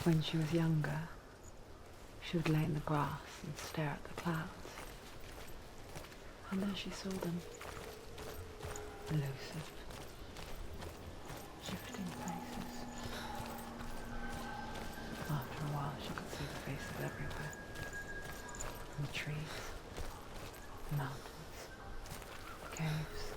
When she was younger, she would lay in the grass and stare at the clouds. And there she saw them, elusive, shifting faces. After a while, she could see the faces everywhere. In the trees, the mountains, caves.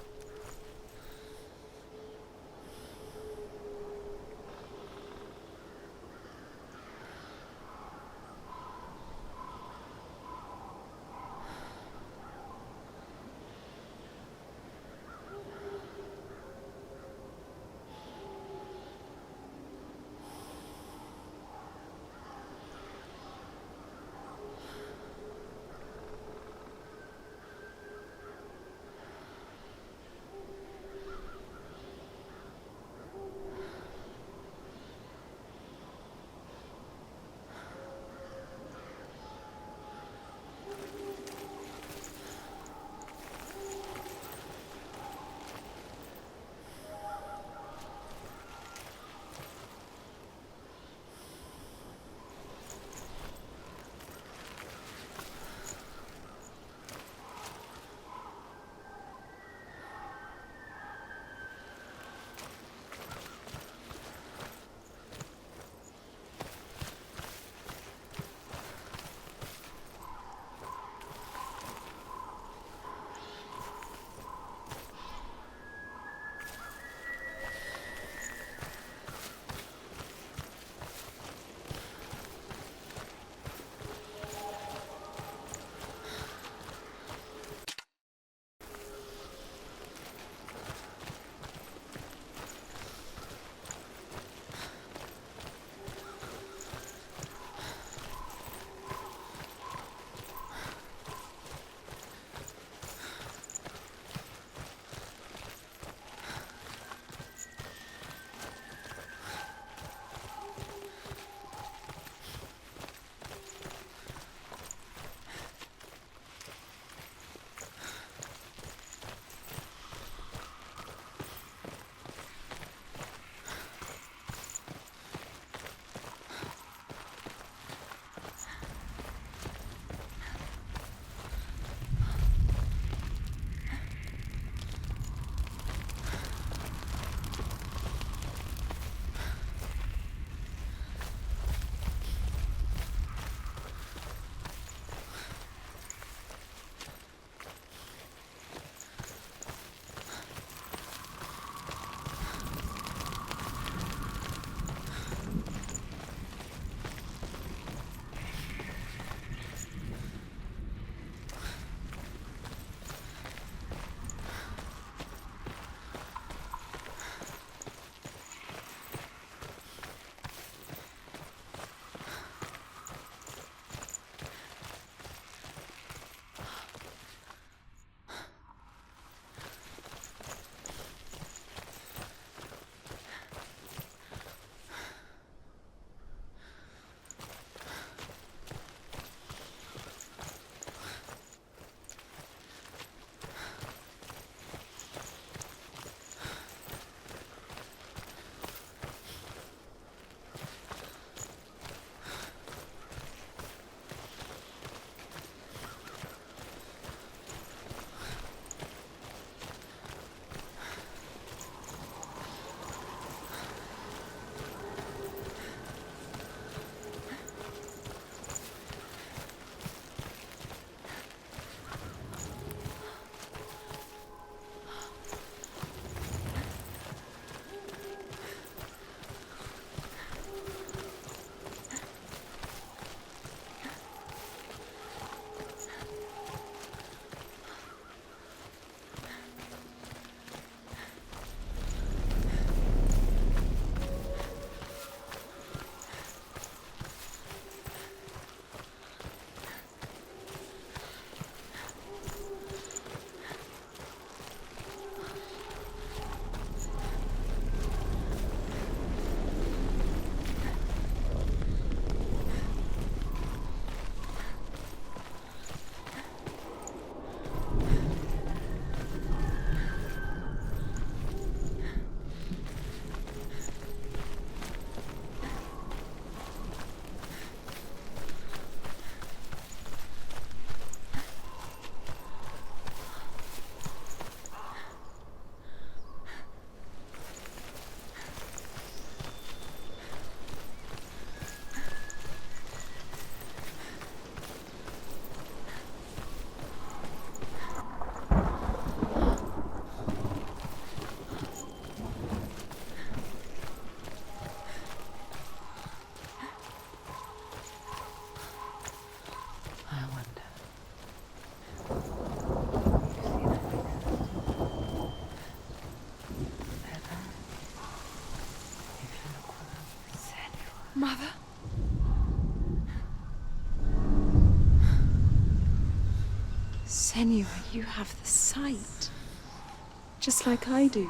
I wonder. You see their faces? They're there. If you look for them. Senua. Mother? Senua, you have the sight. Just like I do.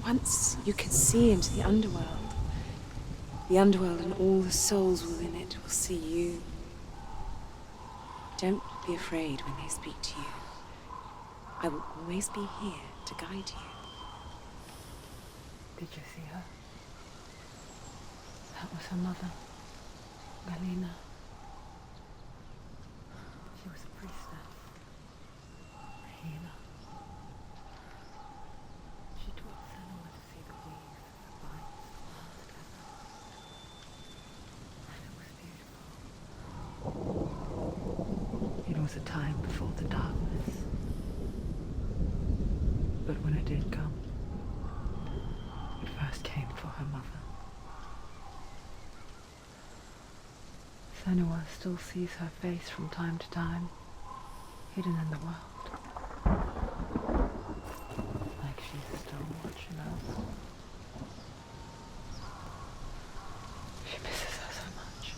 Once you can see into the underworld and all the souls within it will see you. Don't be afraid when they speak to you. I will always be here to guide you. Did you see her? That was her mother, Galina. She was a priestess, a healer. She taught Senua to see the weave that binds the world together. And it was beautiful. It was a time before the darkness. But when it did come, it first came for her mother. Senua still sees her face from time to time, hidden in the world. Like she's still watching us. She misses her so much.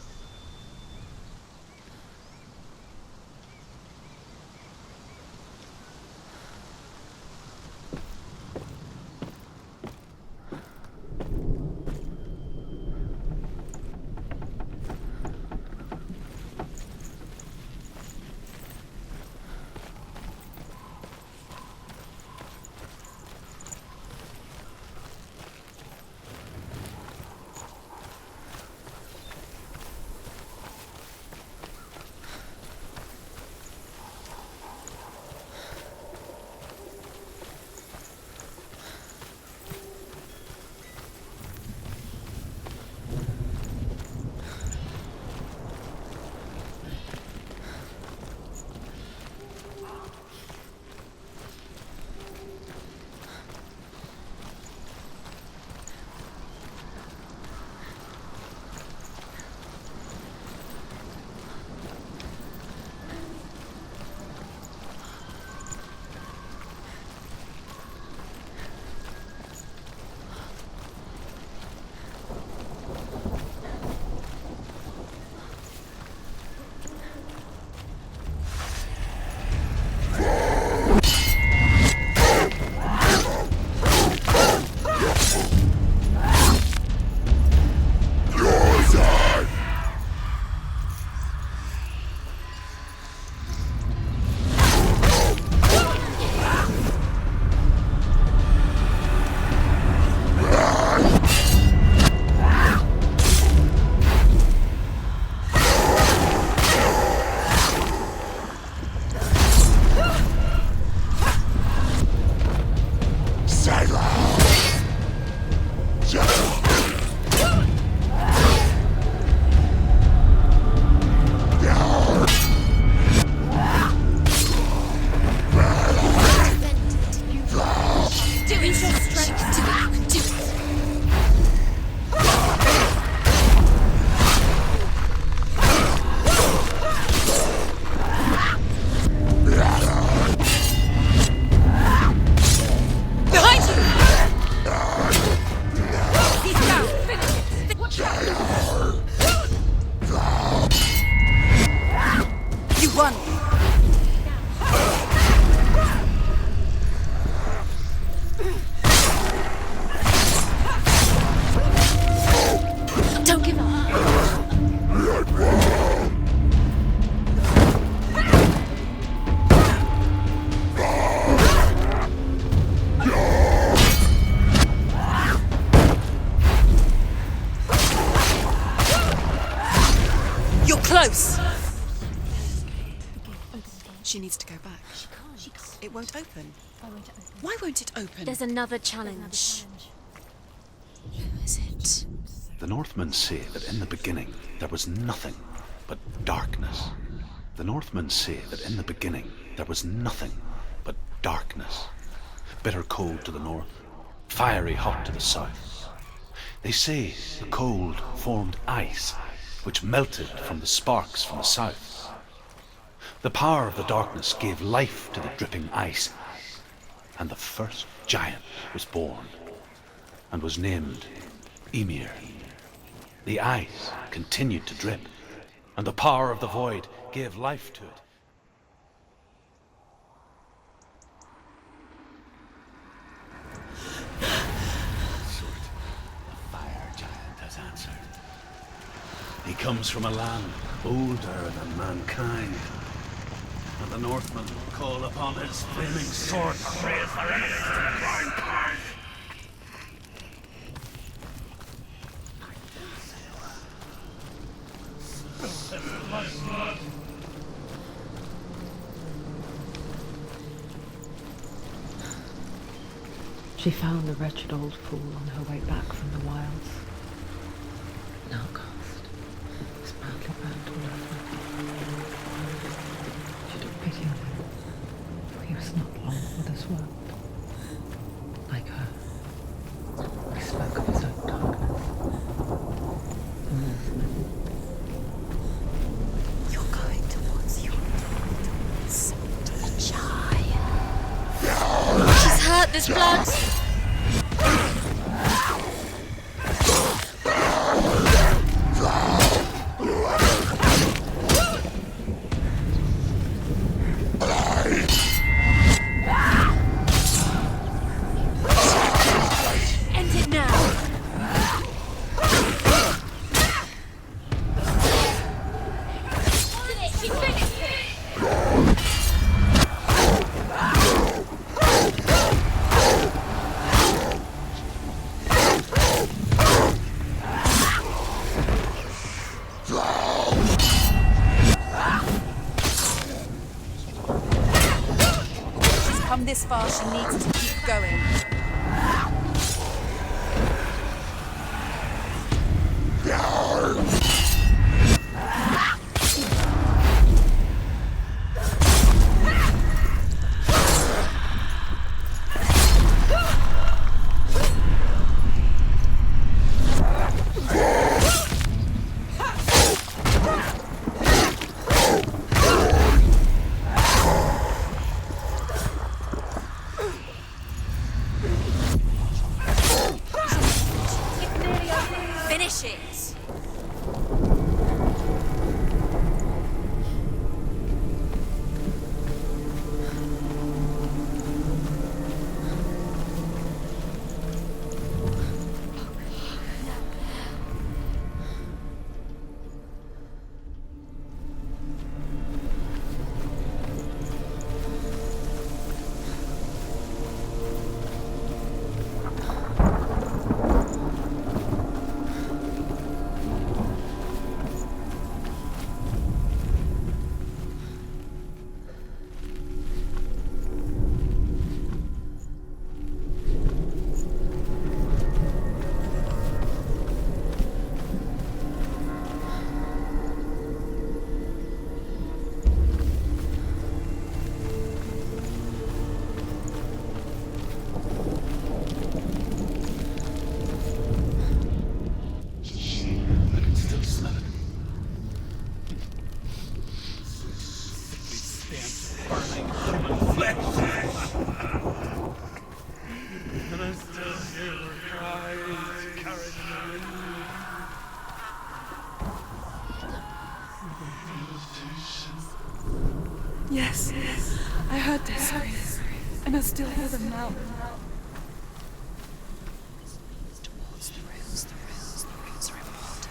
Close! She needs to go back. It won't open. Why won't it open? There's another challenge. Who is it? The Northmen say that in the beginning there was nothing but darkness. The Northmen say that in the beginning there was nothing but darkness. Bitter cold to the north, fiery hot to the south. They say the cold formed ice which melted from the sparks from the south. The power of the darkness gave life to the dripping ice, and the first giant was born, and was named Ymir. The ice continued to drip, and the power of the void gave life to it. He comes from a land older than mankind, and the Northmen call upon his flaming sword to raise their enemies to the ground. She found the wretched old fool on her way back from the wilds. An outcast, was badly burnt all over. She took pity on him, for he was not long for this world. Like her, he spoke of his own darkness. The Northmen. You're going towards your child. She's hurt, this blood. This far, she needs to keep going. Yes, I heard their screams, and I still hear them now. Towards the ruins are important.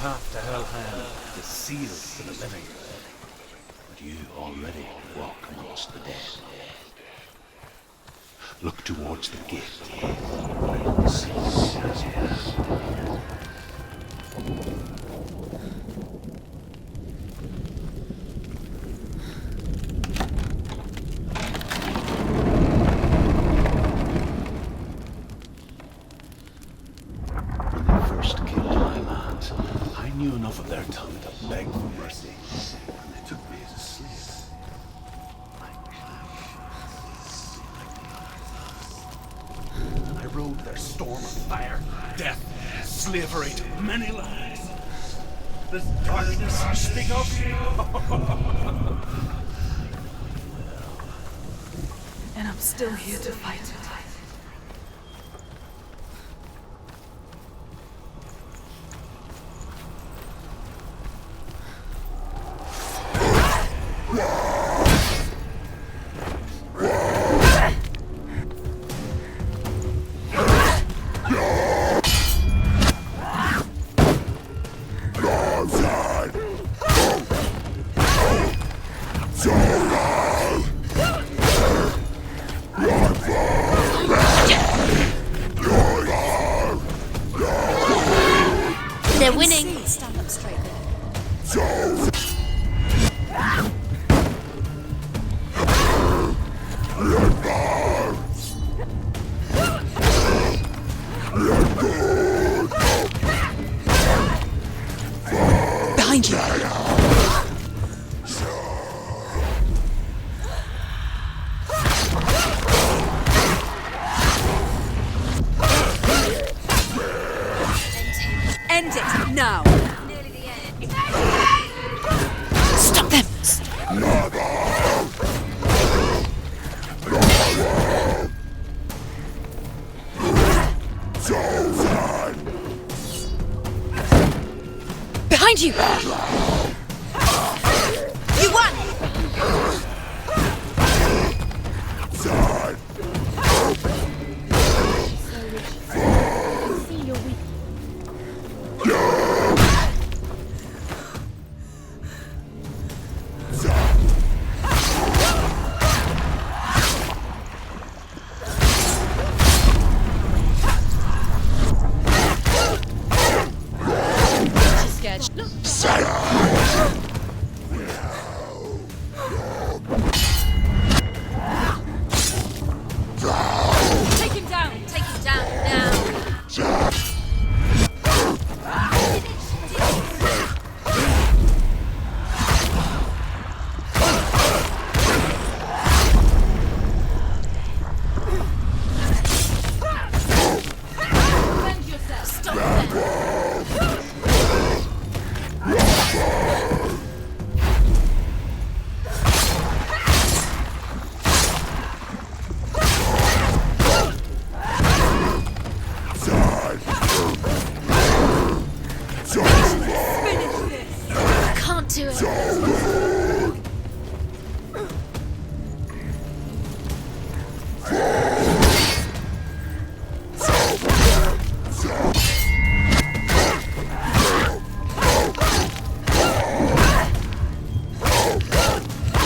path to Hellhand is sealed to the living. But you already walk amongst the dead. Look towards the gate. See when they first came to my lands, I knew enough of their tongue to beg for mercy, and they took me as a slave. And I rode their storm of fire, death, slavery to many lives. This darkness you speak of? And I'm still here to fight it. They're winning. Stand up straight there. Behind you. End it now. Stop them. Behind you. You won. Take him down. Take him down now. Defend yourself. Stop them. Can't do it.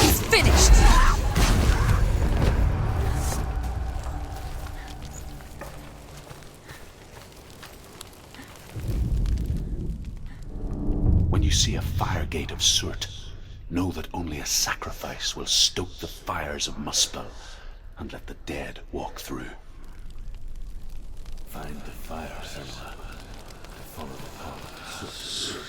He's finished. When you see a fire gate of soot, know that only a sacrifice will stoke the fires of Muspel and let the dead walk through. Find the fire, Senua'S, and follow the path of soot.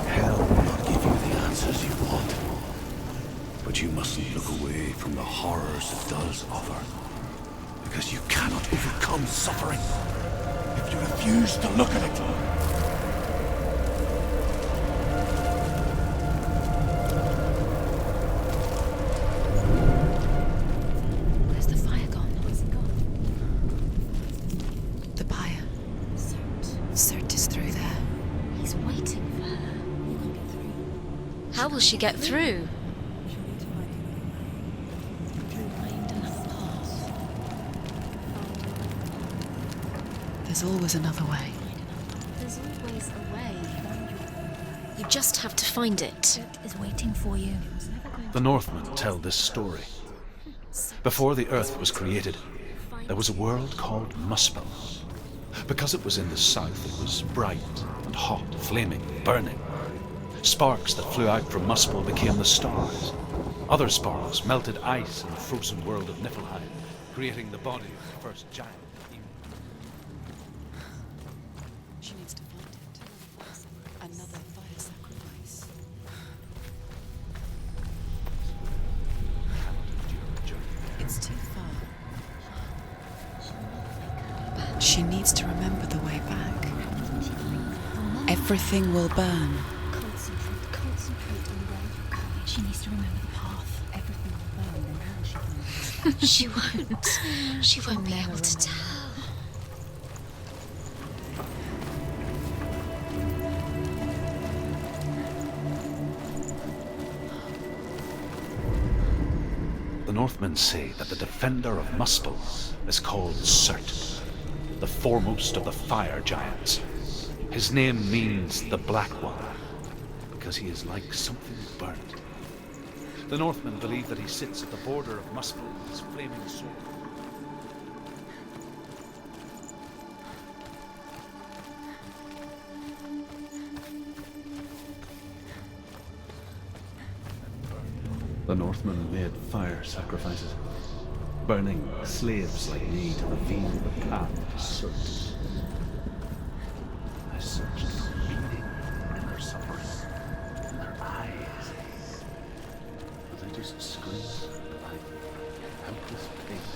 Hell will not give you the answers you want. But you mustn't look away from the horrors it does offer. Because you cannot overcome suffering if you refuse to look at it. Where's the fire gone? Where's it gone? The pyre. Cert is through there. He's waiting for her. How will she get through? Find another path. There's always another way. There's always a way. You just have to find it. Is waiting for you. The Northmen tell this story. Before the Earth was created, there was a world called Muspel. Because it was in the south, it was bright and hot, flaming, burning. Sparks that flew out from Muspel became the stars. Other sparks melted ice in the frozen world of Niflheim, creating the body of the first giant. She needs to find it. Another fire sacrifice. It's too far. She needs to remember the way back. Everything will burn. Concentrate on where you're going. She needs to remember the path. Everything will burn, and how she finds it. She won't. She won't be able to tell. The Northmen say that the defender of Muspel is called Surt, the foremost of the fire giants. His name means the Black One, because he is like something burnt. The Northmen believe that he sits at the border of Muspel with his flaming sword. The Northmen made fire sacrifices, burning slaves like me to reveal the path to Surt. I searched for meaning in their suffering, in their eyes, but they just squint like helpless pigs.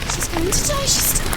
She's going to die. She's still...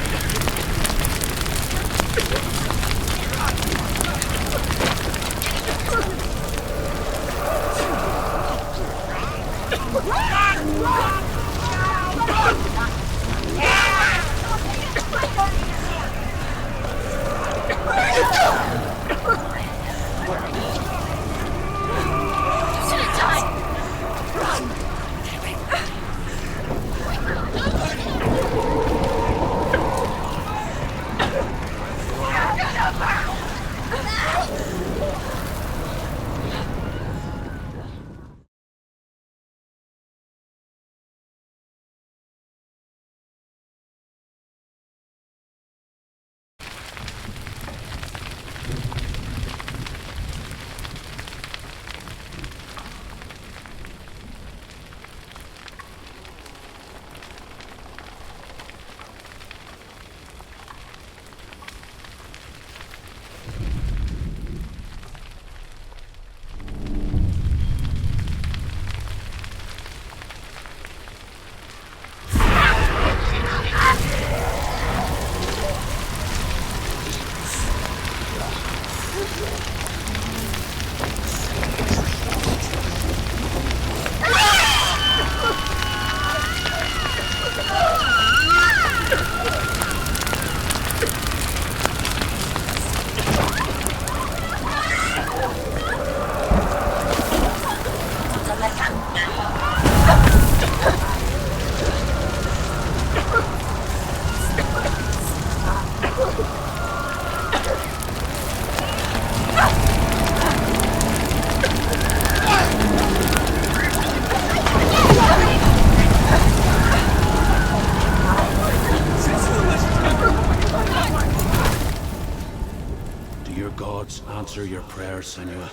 your gods answer your prayers, Senua?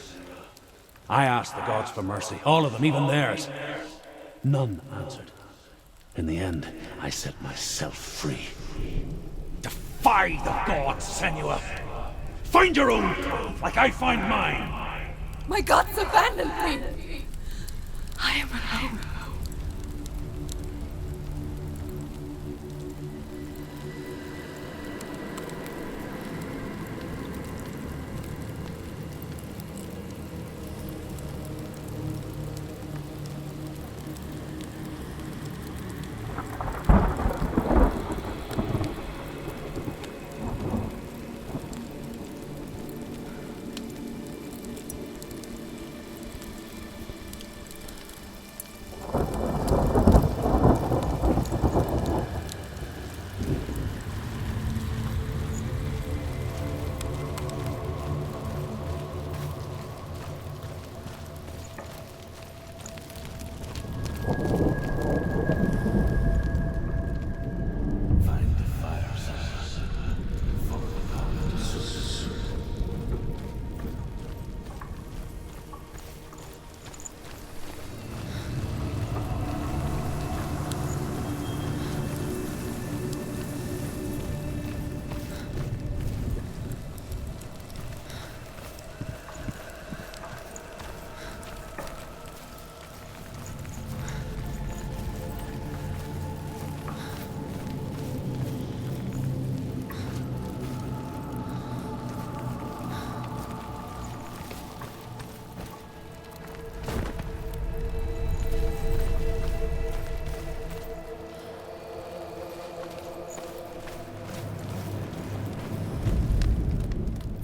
I asked the gods for mercy, all of them, even theirs. None answered. In the end, I set myself free. Defy the gods, Senua! Find your own path, like I find mine! My gods abandoned me! I am alone.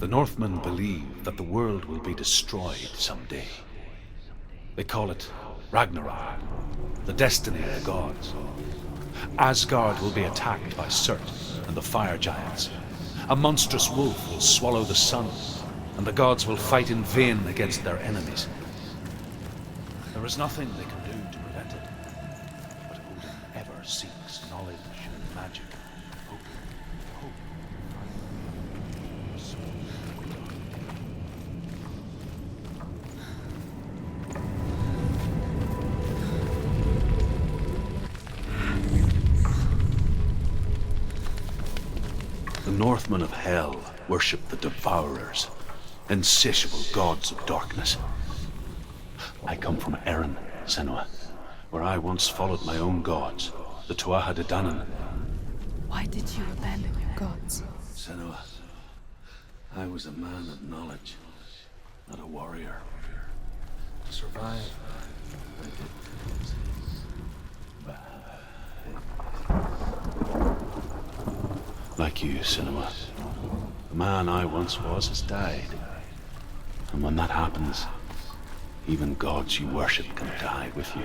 The Northmen believe that the world will be destroyed someday. They call it Ragnarok, the destiny of the gods. Asgard will be attacked by Surt and the fire giants. A monstrous wolf will swallow the sun, and the gods will fight in vain against their enemies. There is nothing they can do to prevent it, but Odin ever seeks knowledge and magic. The Northmen of Hell worship the Devourers, insatiable gods of darkness. I come from Erin, Senua, where I once followed my own gods, the Tuatha De Danann. Why did you abandon your gods? Senua, I was a man of knowledge, not a warrior. To survive, I did things. Like you, Senua. The man I once was has died. And when that happens, even gods you worship can die with you.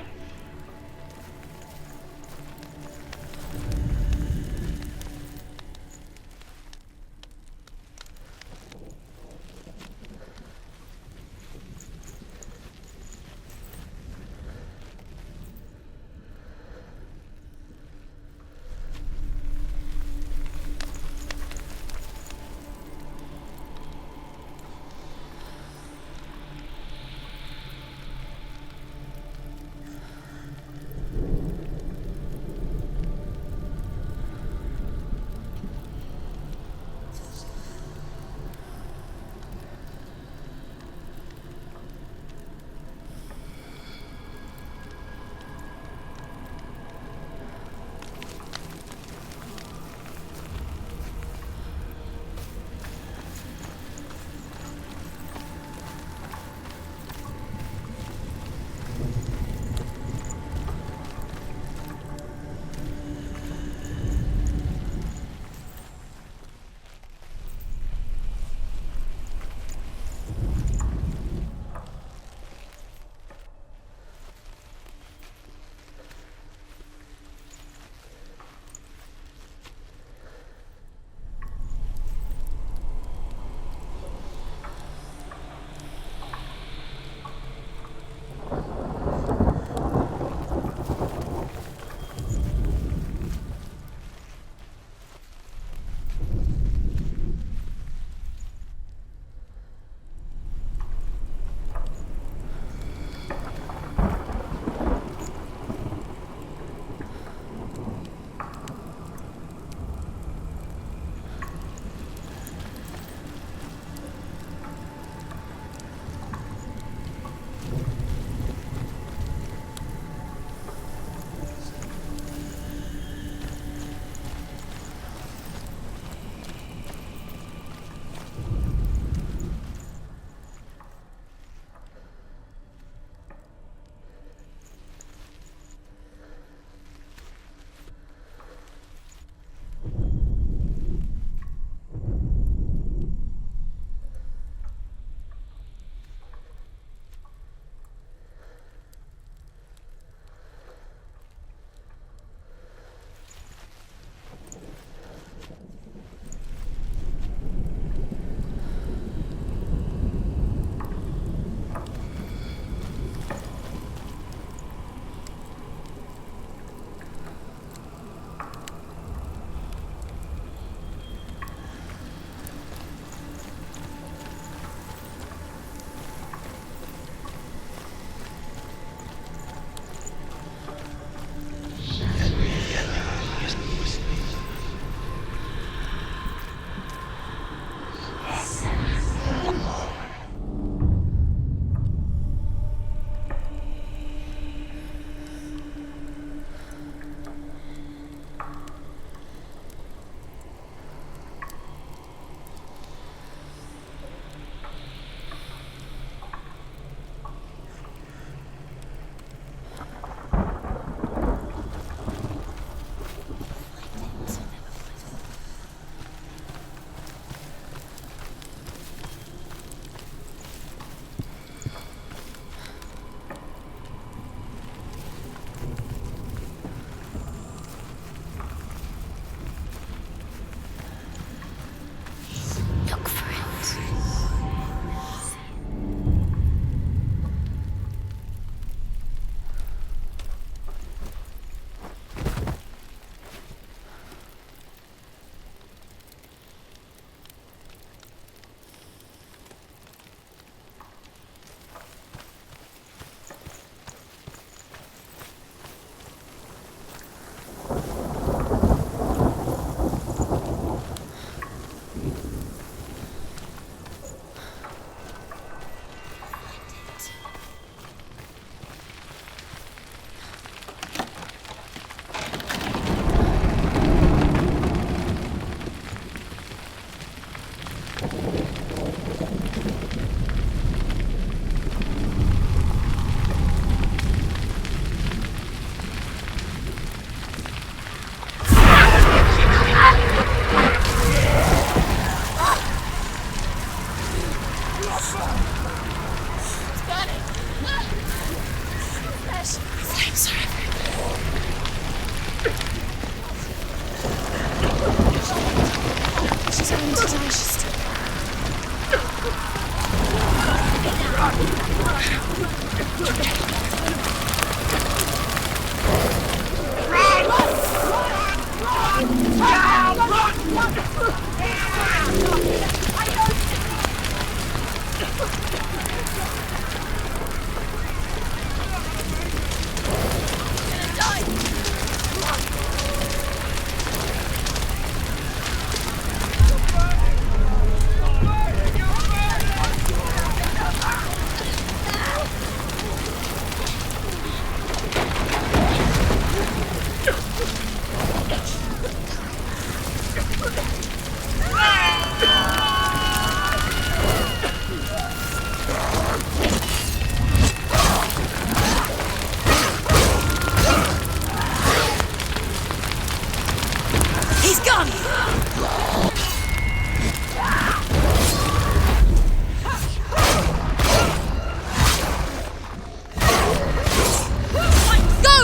It's burning! Flesh! Flames are everywhere. She's going to die. She's still... He's gone! Go!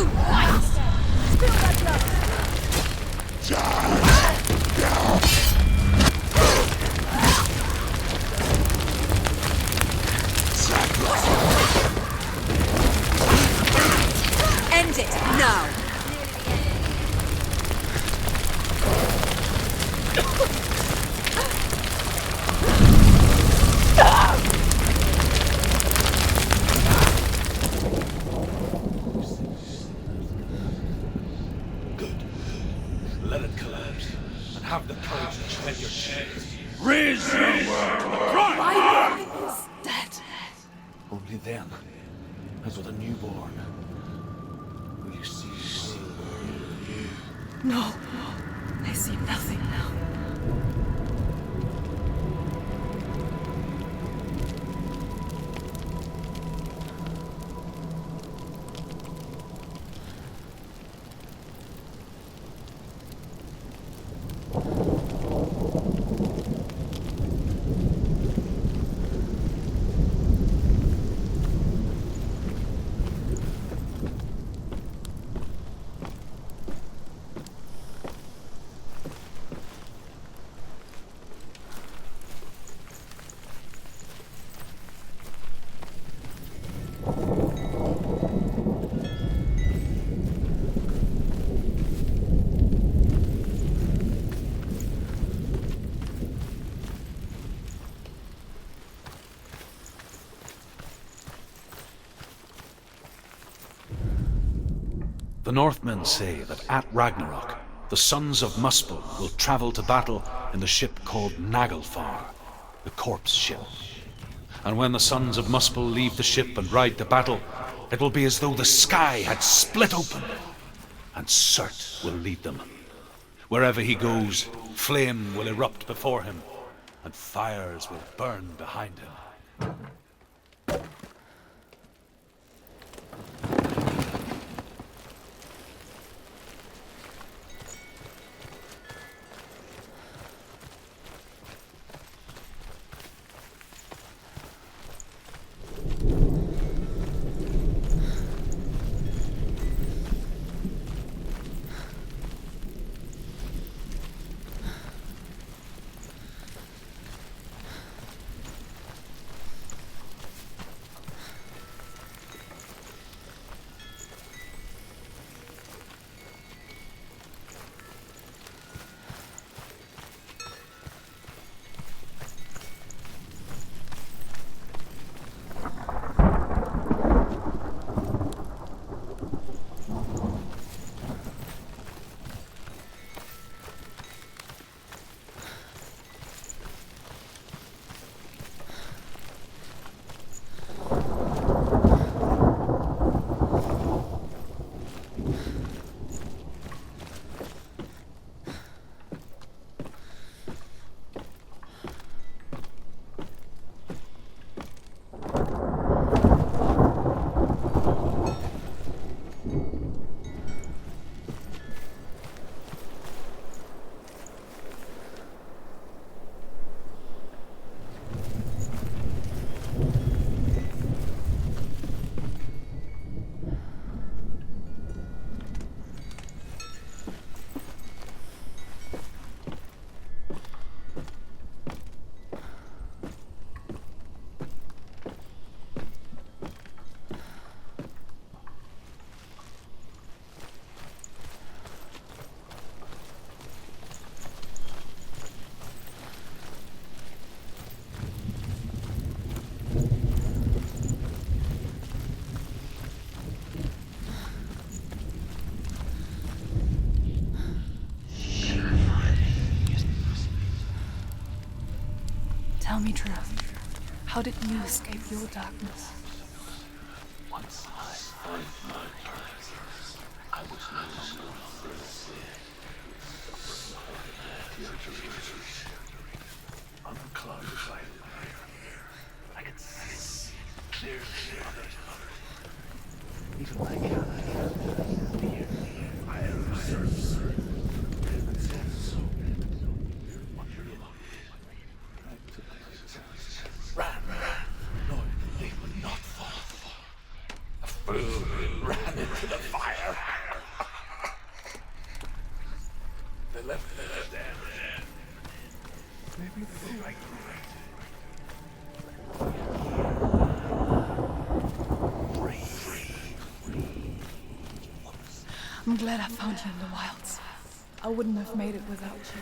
End it now! Good. Let it collapse, and have the courage to tread your chains. Raise your word to the front! My boy is dead. Only then, as with a newborn, will you see No. I see nothing now. The Northmen say that at Ragnarok, the sons of Muspel will travel to battle in the ship called Naglfar, the corpse ship. And when the sons of Muspel leave the ship and ride to battle, it will be as though the sky had split open, and Surt will lead them. Wherever he goes, flame will erupt before him, and fires will burn behind him. Tell me truth. How did you escape your darkness? Once I found my purpose, I was no longer afraid. Unclouded by fire, I could see clearly others. Even my cat, fear, I am certain. And said so. Ran, knowing that they would not fall. A fool ran into the fire. They left me dead. Maybe they were right. I'm glad I found you in the wilds. I wouldn't have made it without you.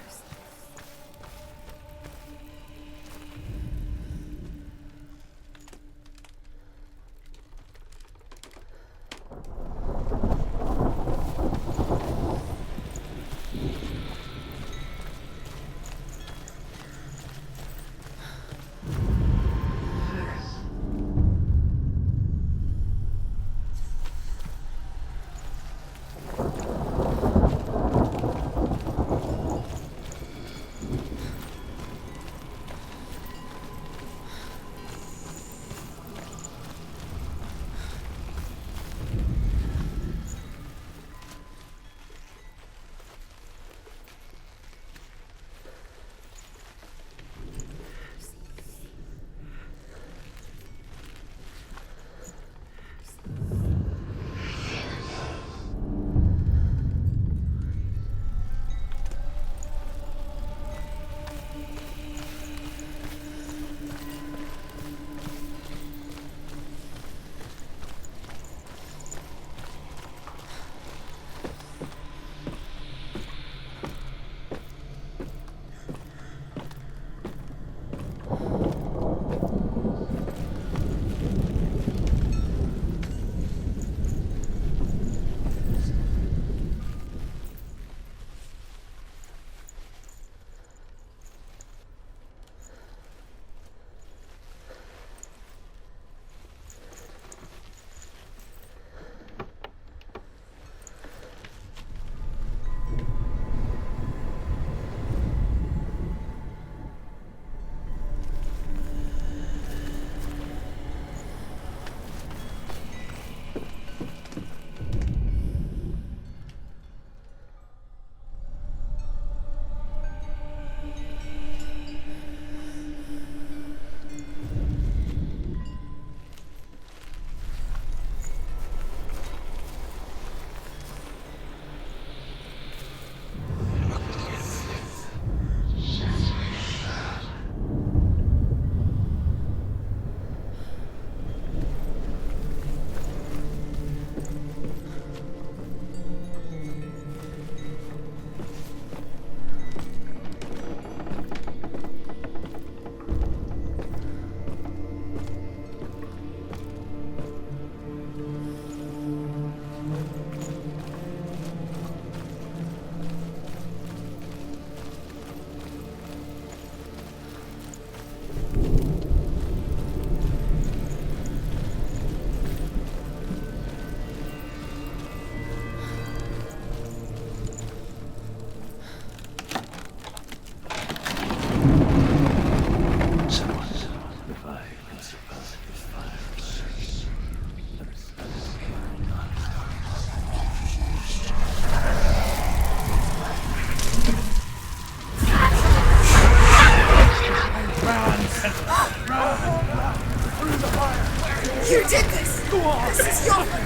You did this! Go on! This is your fault!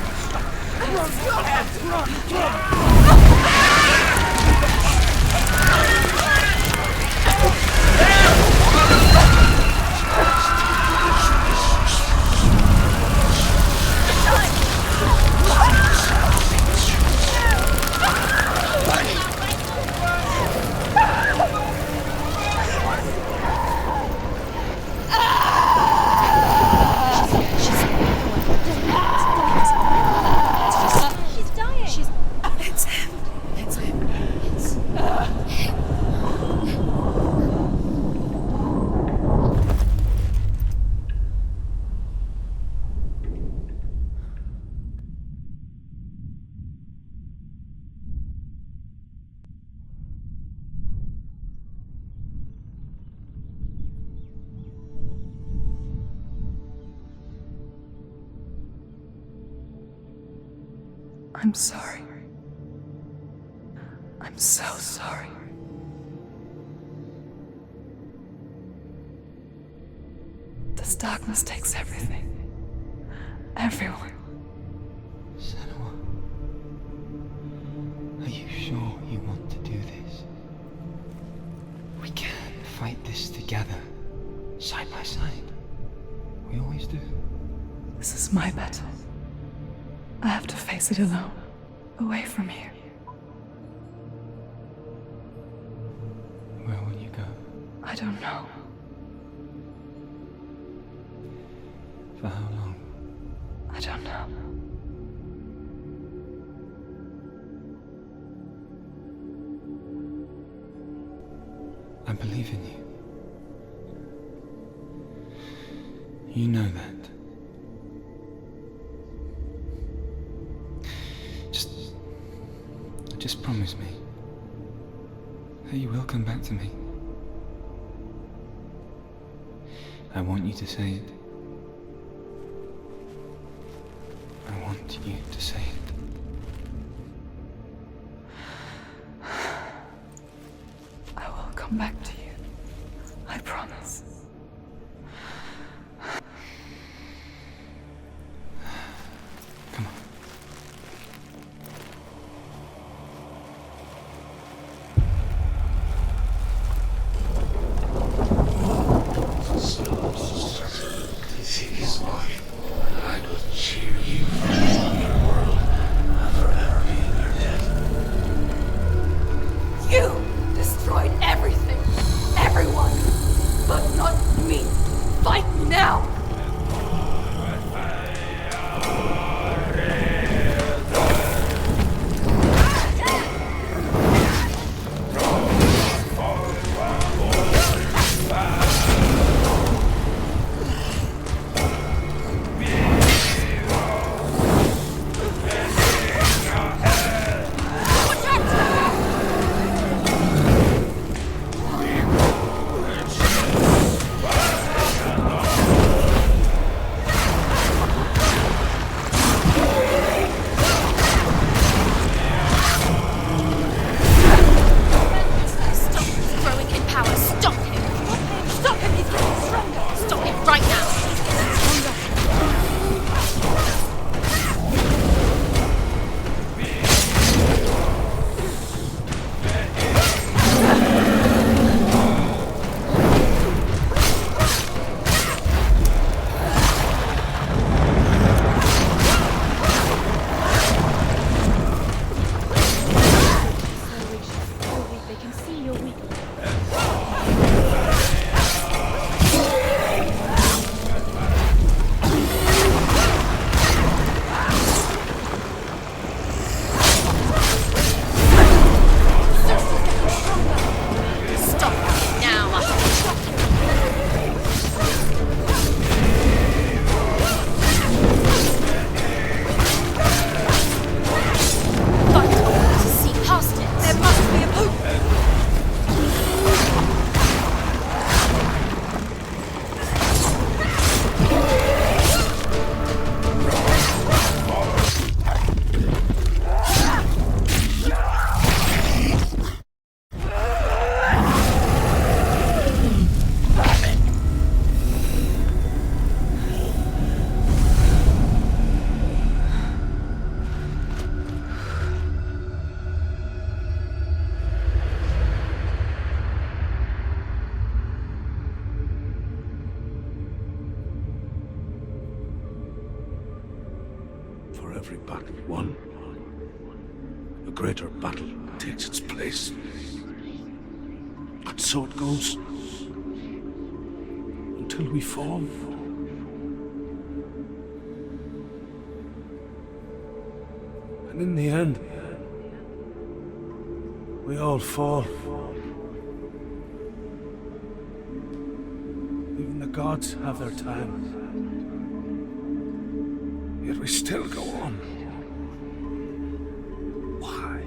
I'm sorry. I'm so sorry. This darkness takes everything. Everyone. Senua, are you sure you want to do this? We can fight this together, side by side. We always do. This is my battle. I have to face it alone, away from here. Where will you go? I don't know. For how long? I don't know. I believe in you. You know that. Just promise me that you will come back to me. I want you to say it. I want you to say it. I will come back to you. I promise. Come on. Disease. I will cheer you from the underworld and forever be in your debt. You destroyed everything, everyone, but not me. Fight now! For every battle won, a greater battle takes its place. And so it goes. Until we fall. And in the end, we all fall. Even the gods have their time. Yet we still go on. Why?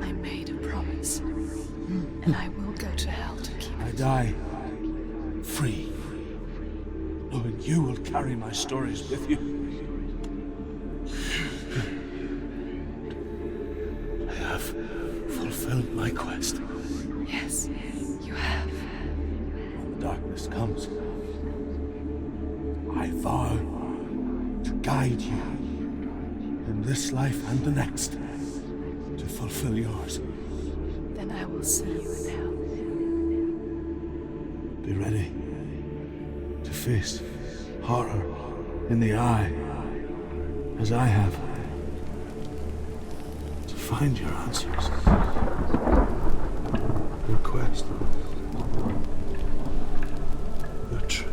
I made a promise, and I will go to hell to keep I it. die free, knowing you will carry my stories with you. fulfilled my quest. Yes, you have. When the darkness comes, I vow to guide you in this life and the next to fulfill yours. Then I will see you in hell. Be ready to face horror in the eye, as I have, to find your answers, your quest, your truth.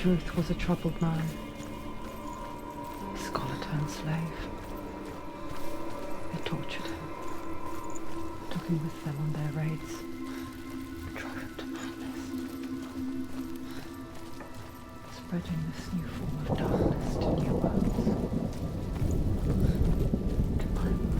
Druth was a troubled man. Scholar turned slave. They tortured him, took him with them on their raids, drove him to madness, spreading this new form of darkness to new worlds, to my world.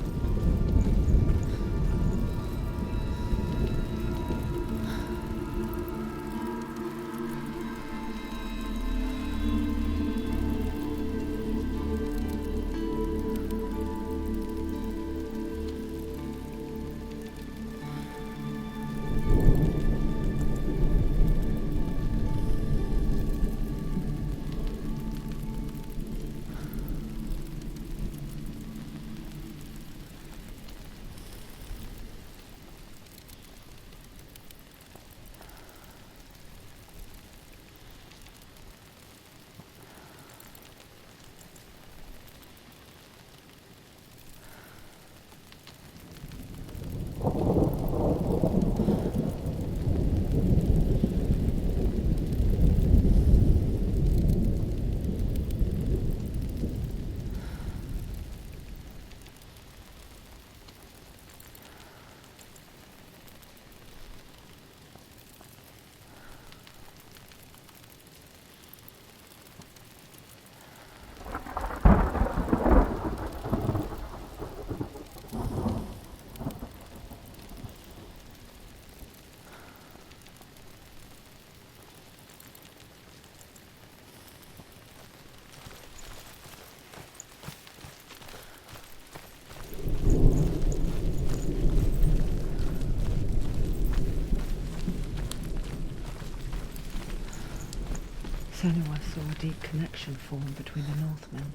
Senua'S saw a deep connection form between the Northmen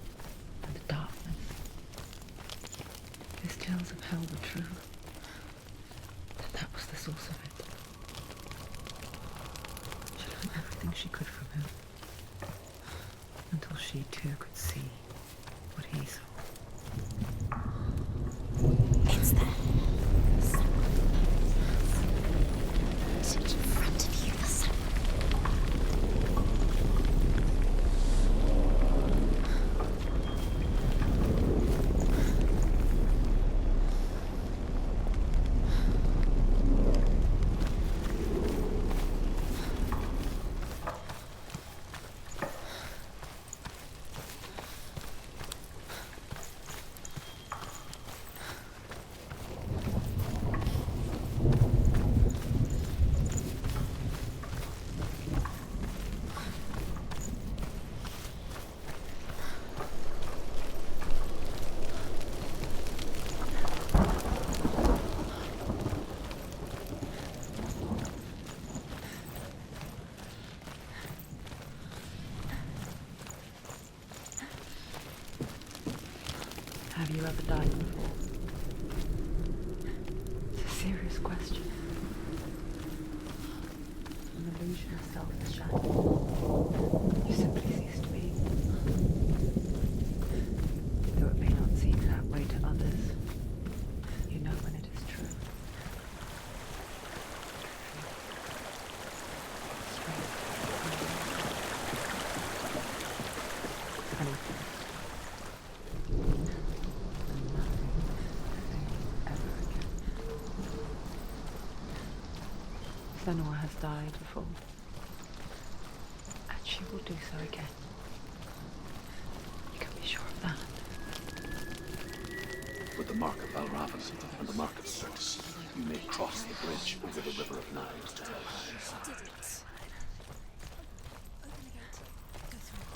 and the darkness. His tales of hell were true. And that was the source of it. She learned everything she could from him, until she too could see what he saw. It's there. Sit in front of you, the sun. Have you ever died before? It's a serious question. An illusion of self is shattered. You simply cease to be. Though it may not seem that way to others, you know when it is true. Anything. And nothing. Senua has died before, and she will do so again. You can be sure of that. With the mark of Valravan and the mark of Circe, you may cross the bridge over the river of knives to Hellblade.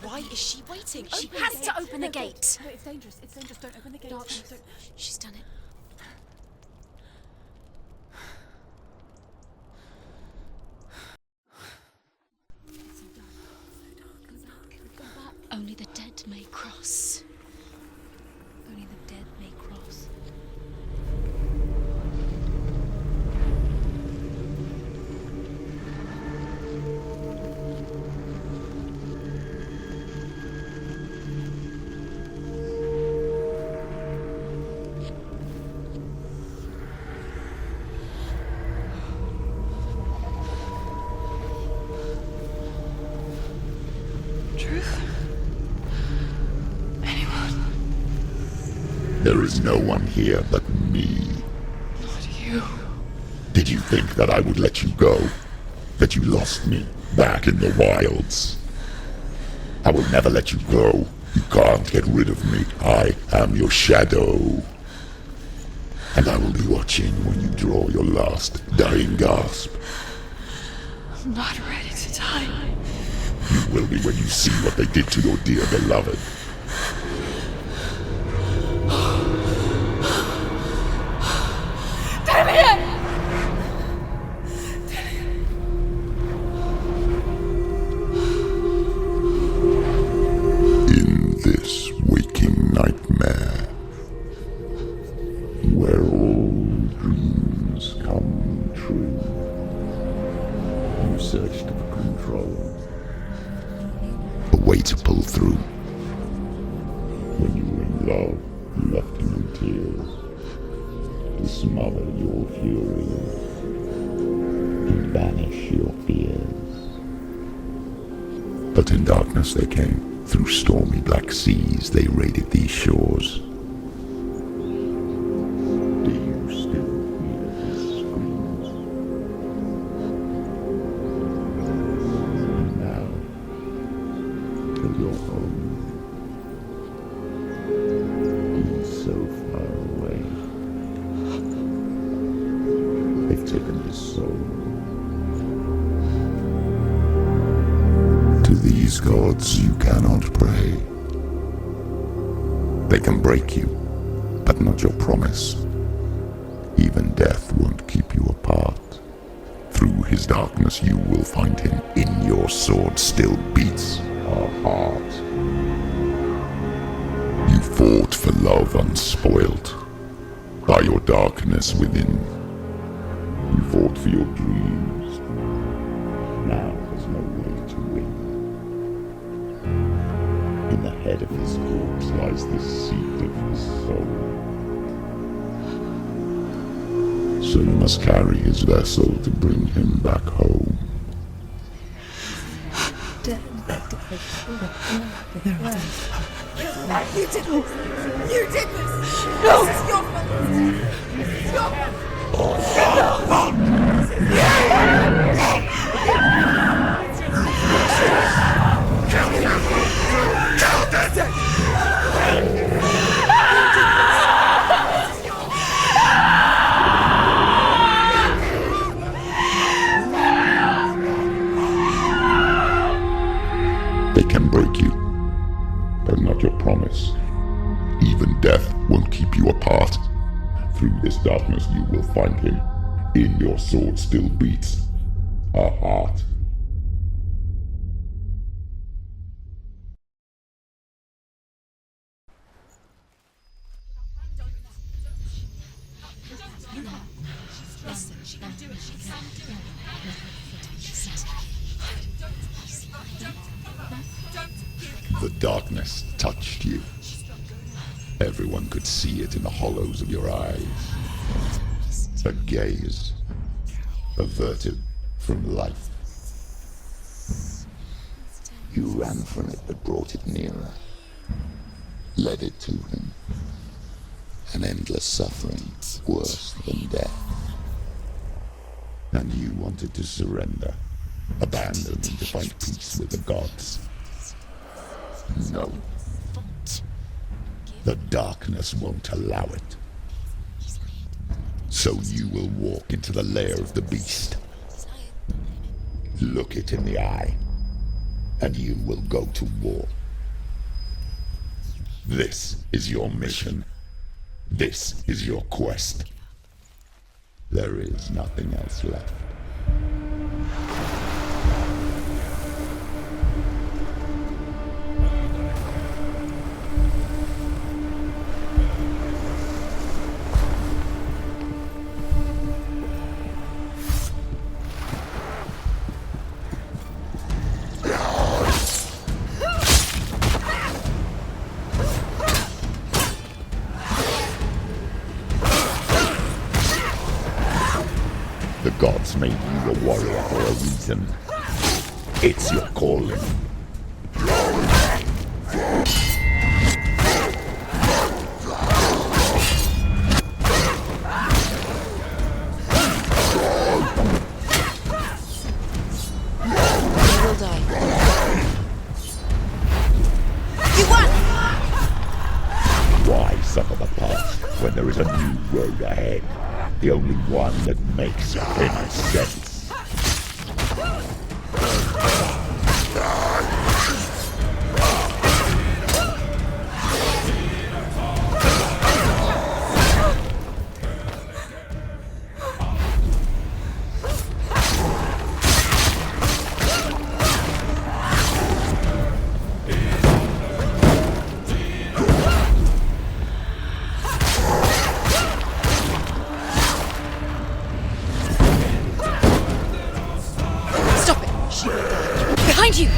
Why is she waiting? She has to open the gate. No, it's dangerous. It's dangerous. Don't open the gate. No, Don't. she's done it. Only the dead may cross. Only the dead may cross. Truth? There is no one here but me. Not you. Did you think that I would let you go? That you lost me back in the wilds? I will never let you go. You can't get rid of me. I am your shadow. And I will be watching when you draw your last dying gasp. I'm not ready to die. You will be when you see what they did to your dear beloved. In this waking nightmare, where all dreams come true, you searched for control, a way to pull through. When you were in love, you left him in tears, to smother your furies and banish your fears. But in darkness they came. Through stormy black seas they raided these shores. Do you still hear his screams? Now, till you're home. He's so far away. They've taken his soul. To these gods you cannot pray. They can break you, but not your promise. Even death won't keep you apart. Through his darkness you will find him. In your sword still beats our heart. You fought for love unspoilt by your darkness within. You fought for your dreams. Now there's no way to win. In the head of his corpse lies the seed of his soul. So you must carry his vessel to bring him back home. You did this! You did this! No! This is your fault! It's your fault! They can break you, but not your promise. Even death won't keep you apart. Through this darkness you will find him. In your sword still beats a heart. The darkness touched you. Everyone could see it in the hollows of your eyes. A gaze averted from life. You ran from it but brought it nearer. Led it to him. An endless suffering worse than death. And you wanted to surrender, abandon and to find peace with the gods. No. The darkness won't allow it. So you will walk into the lair of the beast. Look it in the eye, and you will go to war. This is your mission. This is your quest. There is nothing else left. The gods made you a warrior for a reason. It's your calling. You will die. You won! Why suffer the past when there is a new road ahead? The only one that makes any sense. Behind you!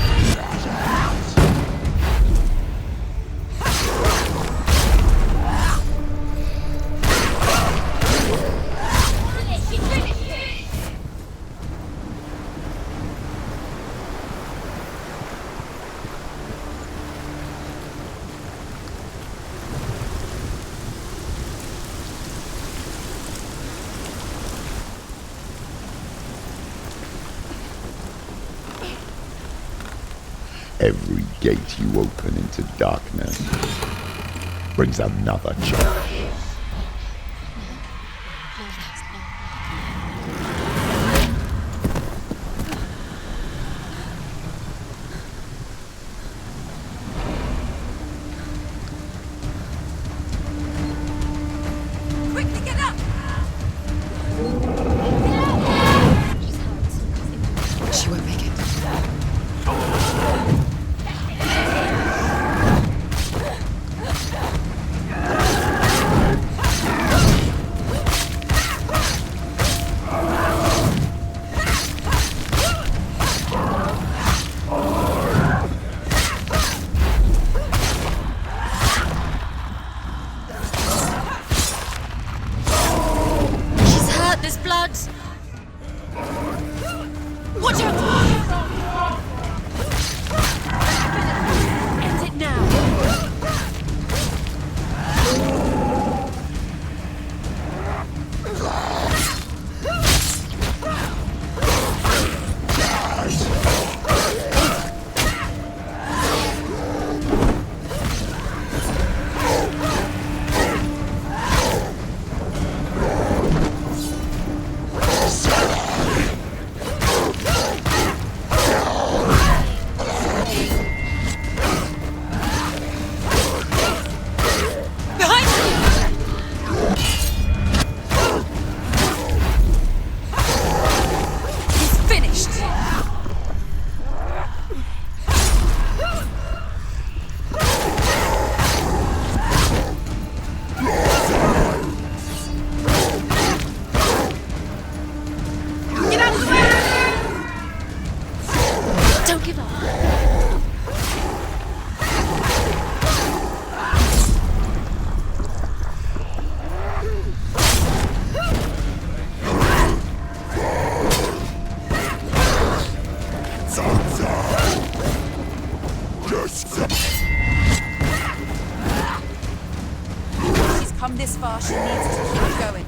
Every gate you open into darkness brings another charge. Quickly get up! She won't make it. There's blood! Watch out! End it now! Don't give up. She's come this far, she needs to keep going.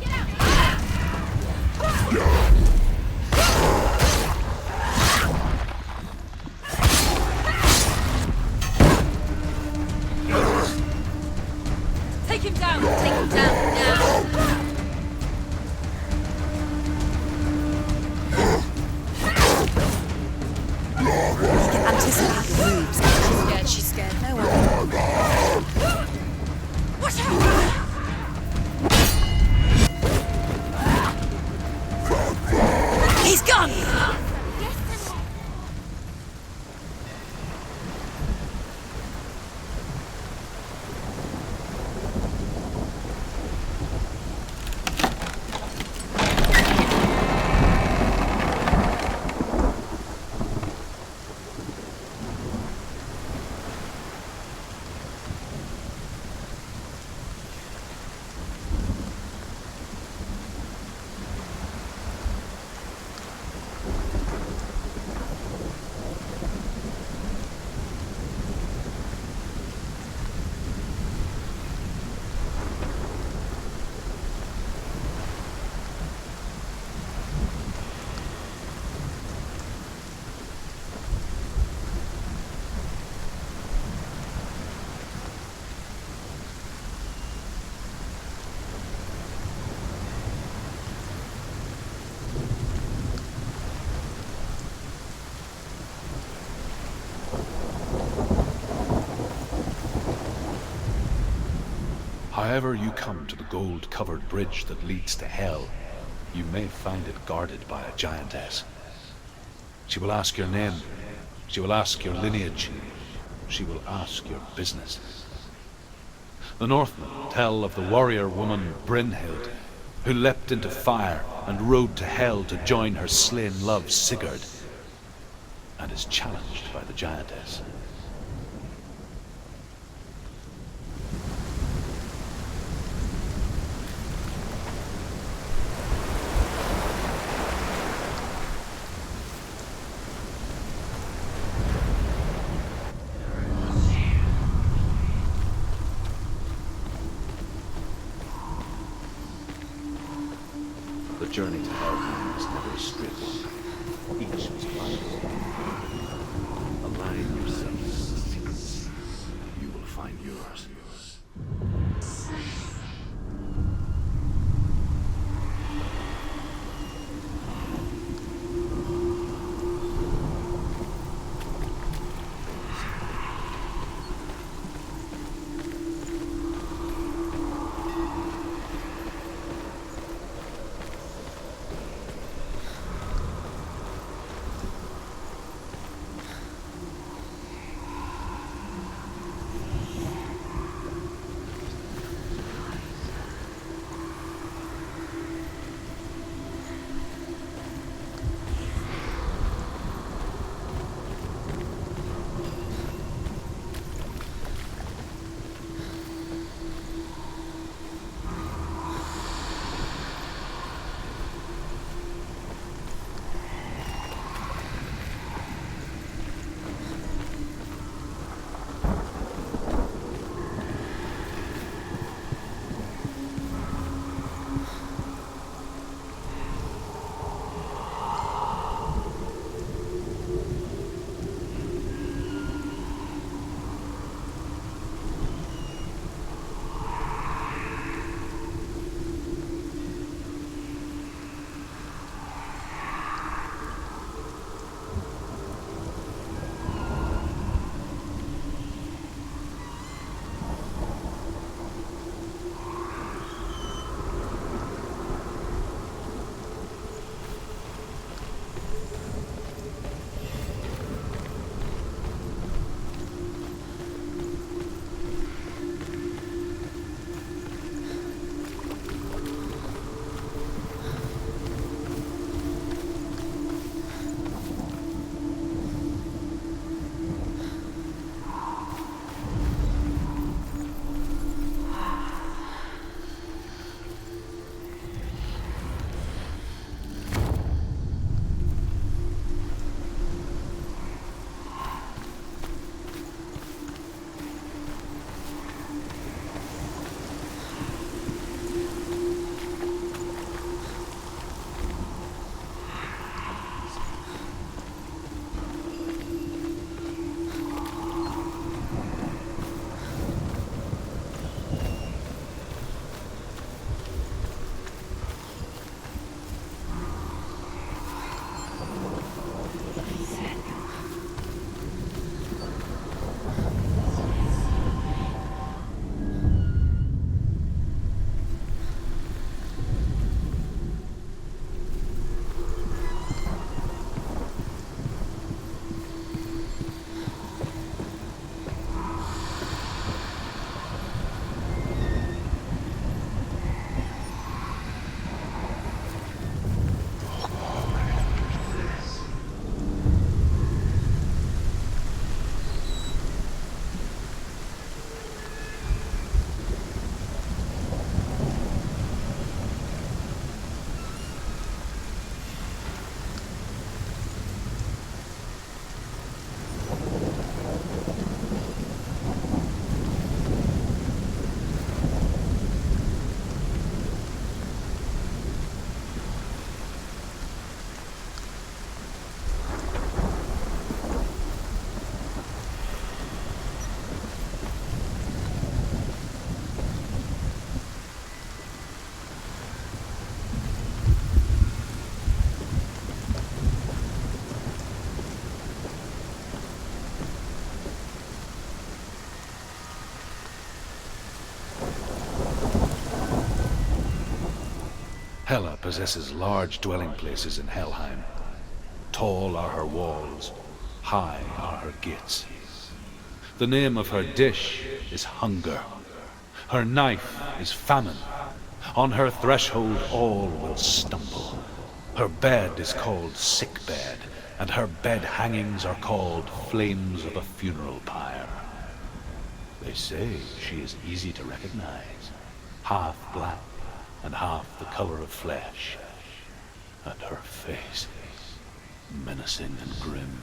can anticipate your moves. She's scared. No one. Watch out! He's gone! However you come to the gold-covered bridge that leads to Hell, you may find it guarded by a giantess. She will ask your name. She will ask your lineage. She will ask your business. The Northmen tell of the warrior woman Brynhild, who leapt into fire and rode to Hell to join her slain love Sigurd, and is challenged by the giantess. The journey to Hell is never a straight one. Each is planned. Align yourselves. You will find yours. Hela possesses large dwelling places in Helheim. Tall are her walls, high are her gates. The name of her dish is hunger. Her knife is famine. On her threshold all will stumble. Her bed is called sick bed, and her bed hangings are called flames of a funeral pyre. They say she is easy to recognize, half black and half the color of flesh, and her face menacing and grim.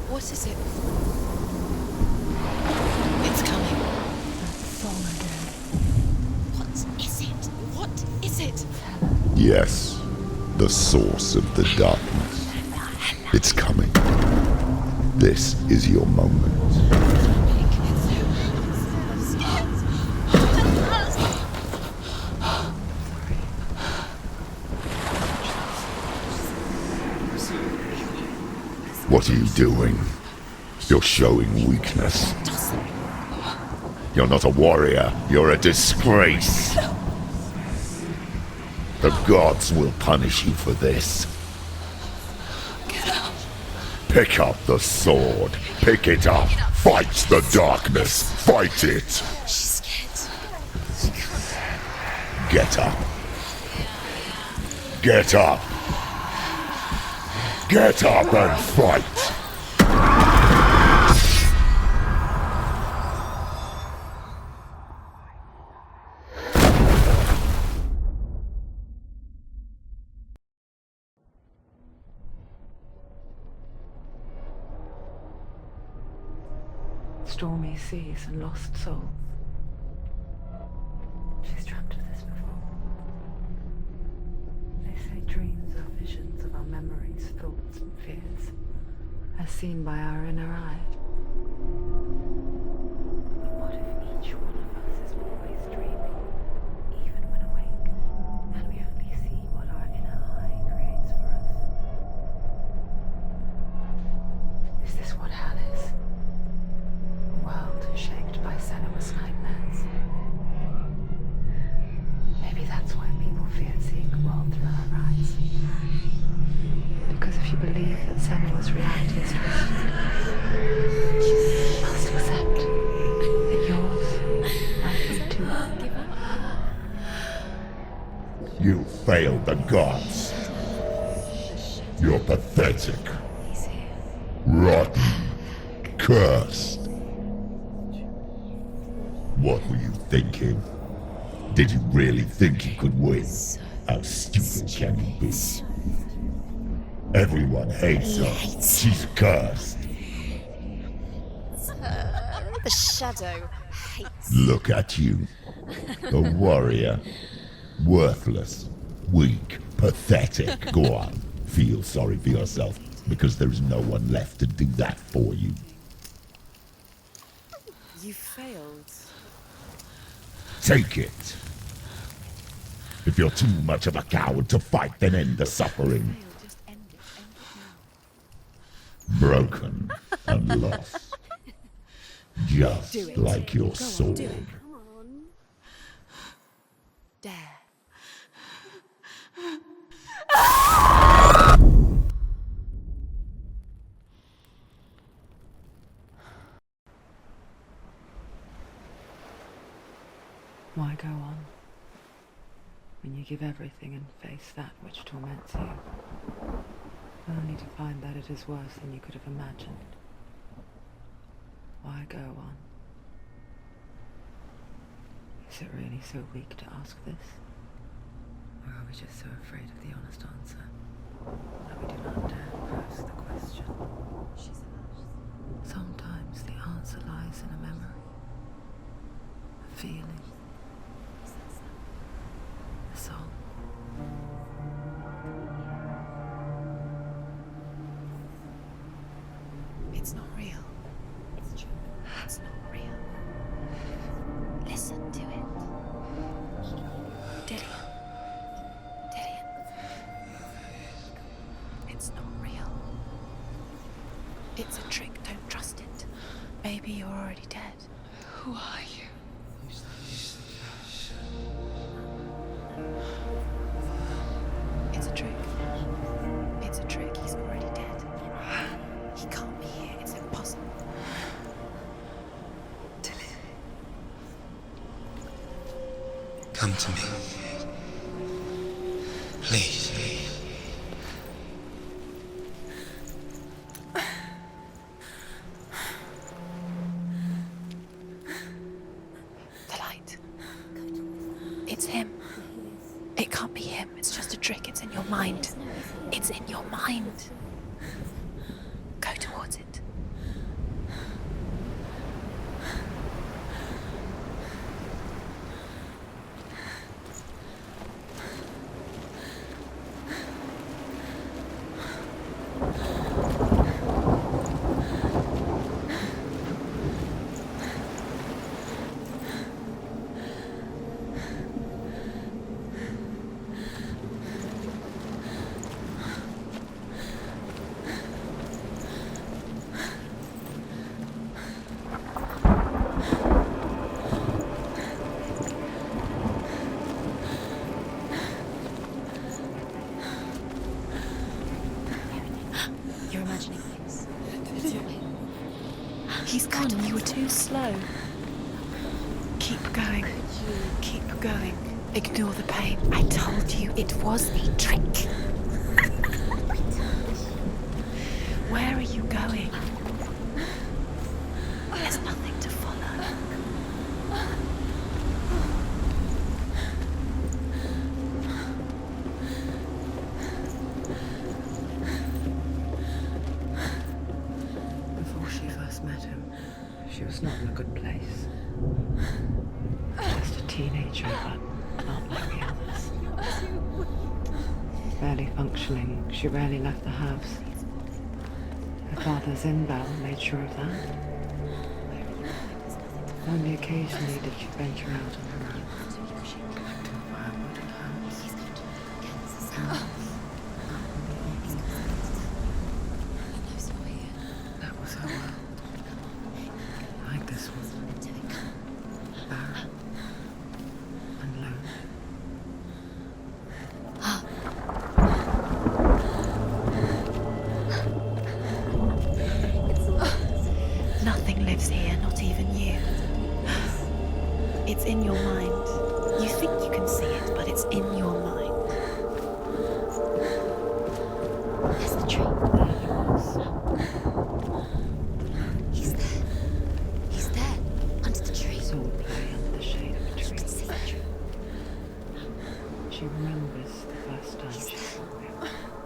What is it? It's coming. Song again. What is it? What is it? Yes, the source of the darkness. It's coming. This is your moment. What are you doing? You're showing weakness. You're not a warrior. You're a disgrace. The gods will punish you for this. Pick up the sword. Pick it up. Fight the darkness. Fight it. She's scared. Get up. Get up. Get up and fight. Stormy seas and lost souls. She's dreamt of this before. They say dreams are visions of our memories, thoughts and fears, as seen by our inner eye. But what if each one of us is always dreaming, even when awake, and we only see what our inner eye creates for us? Is this what hell is? A world shaped by Senua'S nightmares. Maybe that's why people fear seeing the world through our eyes. Because if you believe that Senua'S reality is twisted, you must accept that yours might be too. You failed the gods. You're pathetic. Rotten. Cursed. What were you thinking? Did you really think you could win? How stupid can you be? Everyone hates her. She's cursed. The shadow hates. Look at you. A warrior. Worthless. Weak. Pathetic. Go on. Feel sorry for yourself, because there's no one left to do that for you. You failed. Take it. If you're too much of a coward to fight, then end the suffering. Just end it. End it now. Broken and lost. Just Do it. like your Go on, sword. do it. Come on. Dare. Why go on when you give everything and face that which torments you, only to find that it is worse than you could have imagined? Why go on Is it really so weak to ask this? Or are we just so afraid of the honest answer that we do not dare press the question? Sometimes the answer lies in a memory, a feeling, a song. It's not real. It's true. It's not real. Listen to it. Dillian. Dillian. It's not real. It's a trick. Don't trust it. Maybe you're already dead. Who are you? It's a trick. It's a trick. He's already dead. He can't be here. It's impossible. Come to me. Please. The light. It's him. It can't be him. It's just a trick. It's in your mind. It's in your mind. Go towards it. You're imagining things. He's gone. You were too slow. Keep going. Keep going. Ignore the pain. I told you it was a trick. Where are you going? There's nothing to follow. Before she first met him, she was not in a good place. Just a teenager, but not like the others. Barely functioning, she rarely left the house. Her father's in-bell made sure of that. Only occasionally did she venture out on her own. Collecting firewood and herbs. That was her world. Like this one. Barren. And lonely. Nothing lives here, not even you. It's in your mind. You think you can see it, but it's in your mind. There's the tree. There he was. He's there. He's there. Under the tree. Saw play under the shade of a You can tree. see the tree. She remembers the first time she saw him.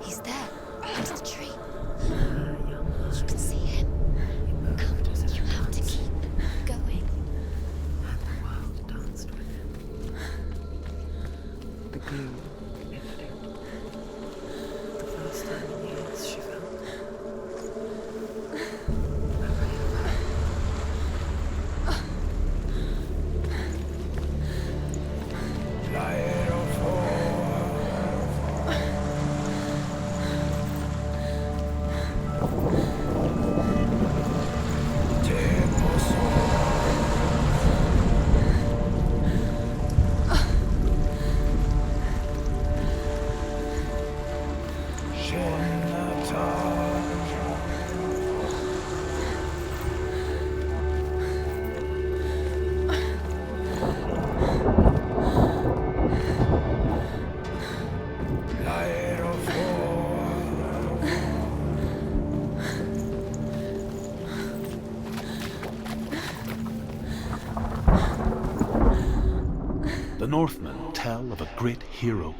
He's there. Under the tree. Her young You eyes can see him. moved as if You have to danced, keep going. and the world danced with him. The glue lifted. The first time in years she felt a ray of hope. Northmen tell of a great hero.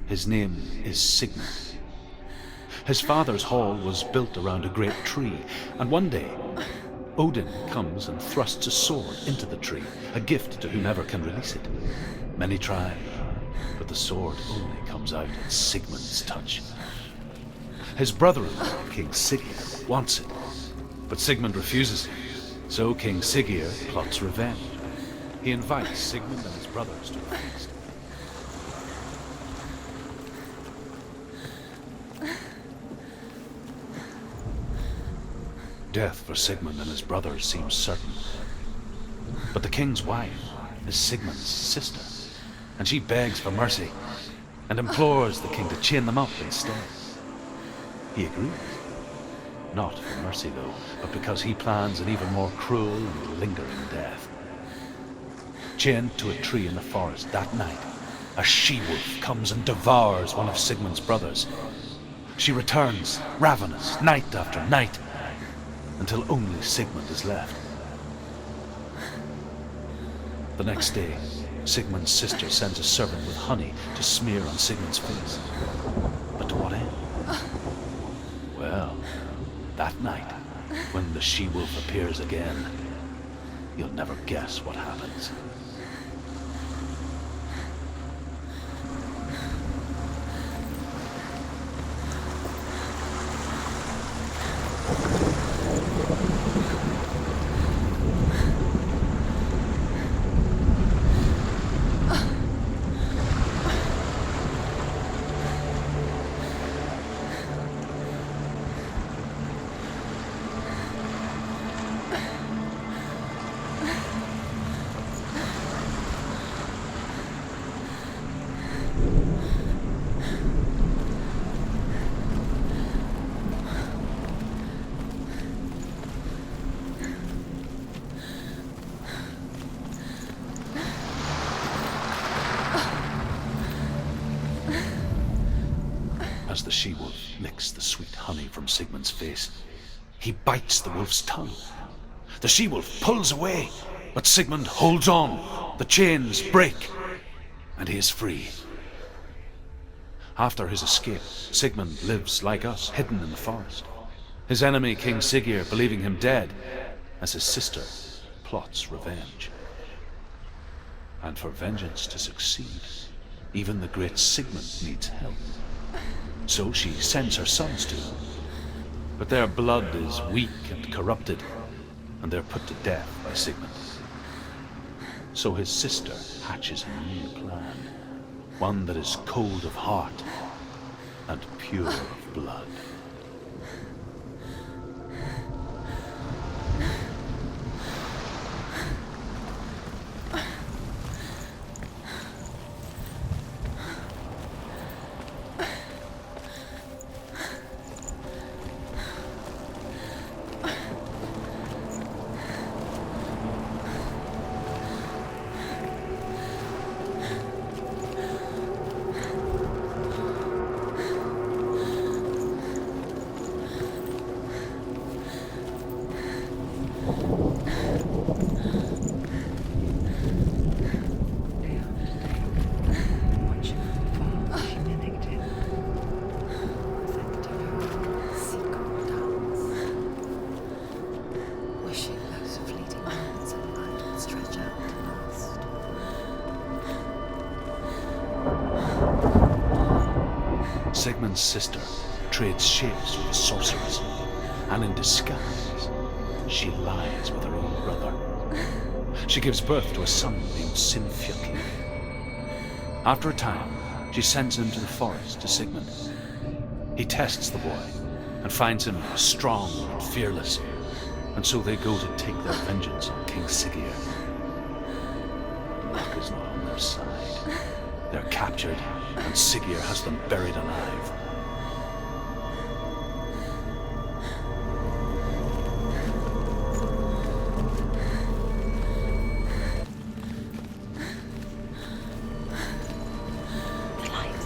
His name is Sigmund. His father's hall was built around a great tree, and one day Odin comes and thrusts a sword into the tree, a gift to whomever can release it. Many try, but the sword only comes out at Sigmund's touch. His brother-in-law, King Siggeir, wants it, but Sigmund refuses it. So King Siggeir plots revenge. He invites Sigmund and his brothers to a feast. Death for Sigmund and his brothers seems certain. But the king's wife is Sigmund's sister, and she begs for mercy and implores the king to chain them up instead. He agrees. Not for mercy, though, but because he plans an even more cruel and lingering death. Chained to a tree in the forest that night, a she-wolf comes and devours one of Sigmund's brothers. She returns, ravenous, night after night, until only Sigmund is left. The next day, Sigmund's sister sends a servant with honey to smear on Sigmund's face. But to what end? Well, that night, when the she-wolf appears again, you'll never guess what happens. As the she-wolf licks the sweet honey from Sigmund's face, he bites the wolf's tongue. The she-wolf pulls away, but Sigmund holds on. The chains break, and he is free. After his escape, Sigmund lives like us, hidden in the forest. His enemy, King Siggeir, believing him dead, as his sister plots revenge. And for vengeance to succeed, even the great Sigmund needs help. So she sends her sons to him. But their blood is weak and corrupted, and they're put to death by Sigmund. So his sister hatches a new plan, one that is cold of heart and pure of blood. Sigmund's sister trades shapes with the sorceress, and in disguise, she lies with her own brother. She gives birth to a son named Sinfjotli. After a time, she sends him to the forest to Sigmund. He tests the boy and finds him strong and fearless, and so they go to take their vengeance on King Siggeir. Luck is not on their side. They're captured, and Siggeir has them buried alive. The light.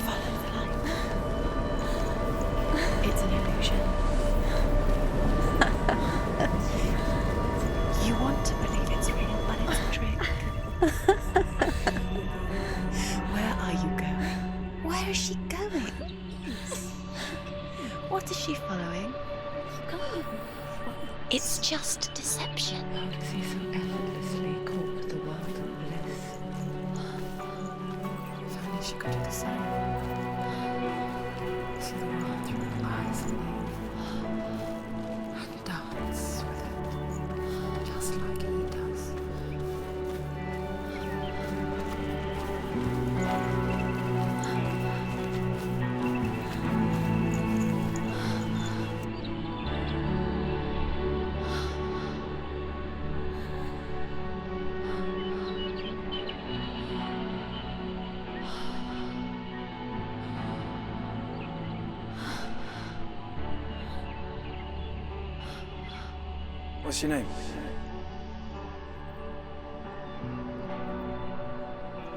Follow the light. It's an illusion. You want to believe it's real, but it's a trick. coming. What is she following? It's just deception. How does he so effortlessly court the world of bliss? If only she could do the same. See the world through the eyes of youth. And dance with it, just like he does. What's your name?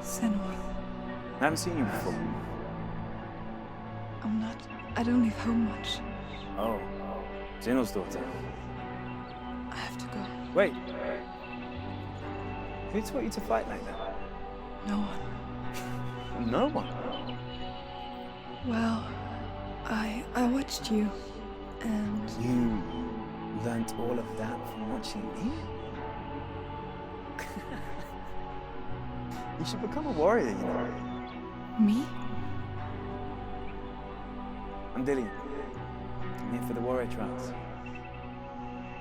Senua. I haven't seen you before. I don't leave home much. Oh, Zeno's daughter. I have to go. Wait. Who taught you to fight like that? No one. No one. Well, I watched you, and You learnt all of that from watching me? You should become a warrior, you know. me? I'm Dilly. I'm here for the warrior trials.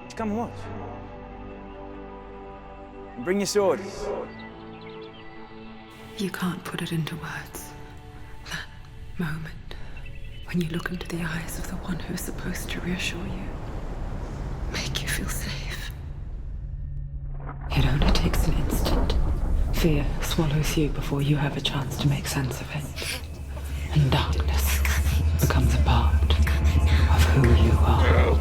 Would you come and watch? And bring your sword. You can't put it into words. That moment when you look into the eyes of the one who's supposed to reassure you, make you feel safe. It only takes an instant. Fear swallows you before you have a chance to make sense of it. And darkness becomes a part of who you are.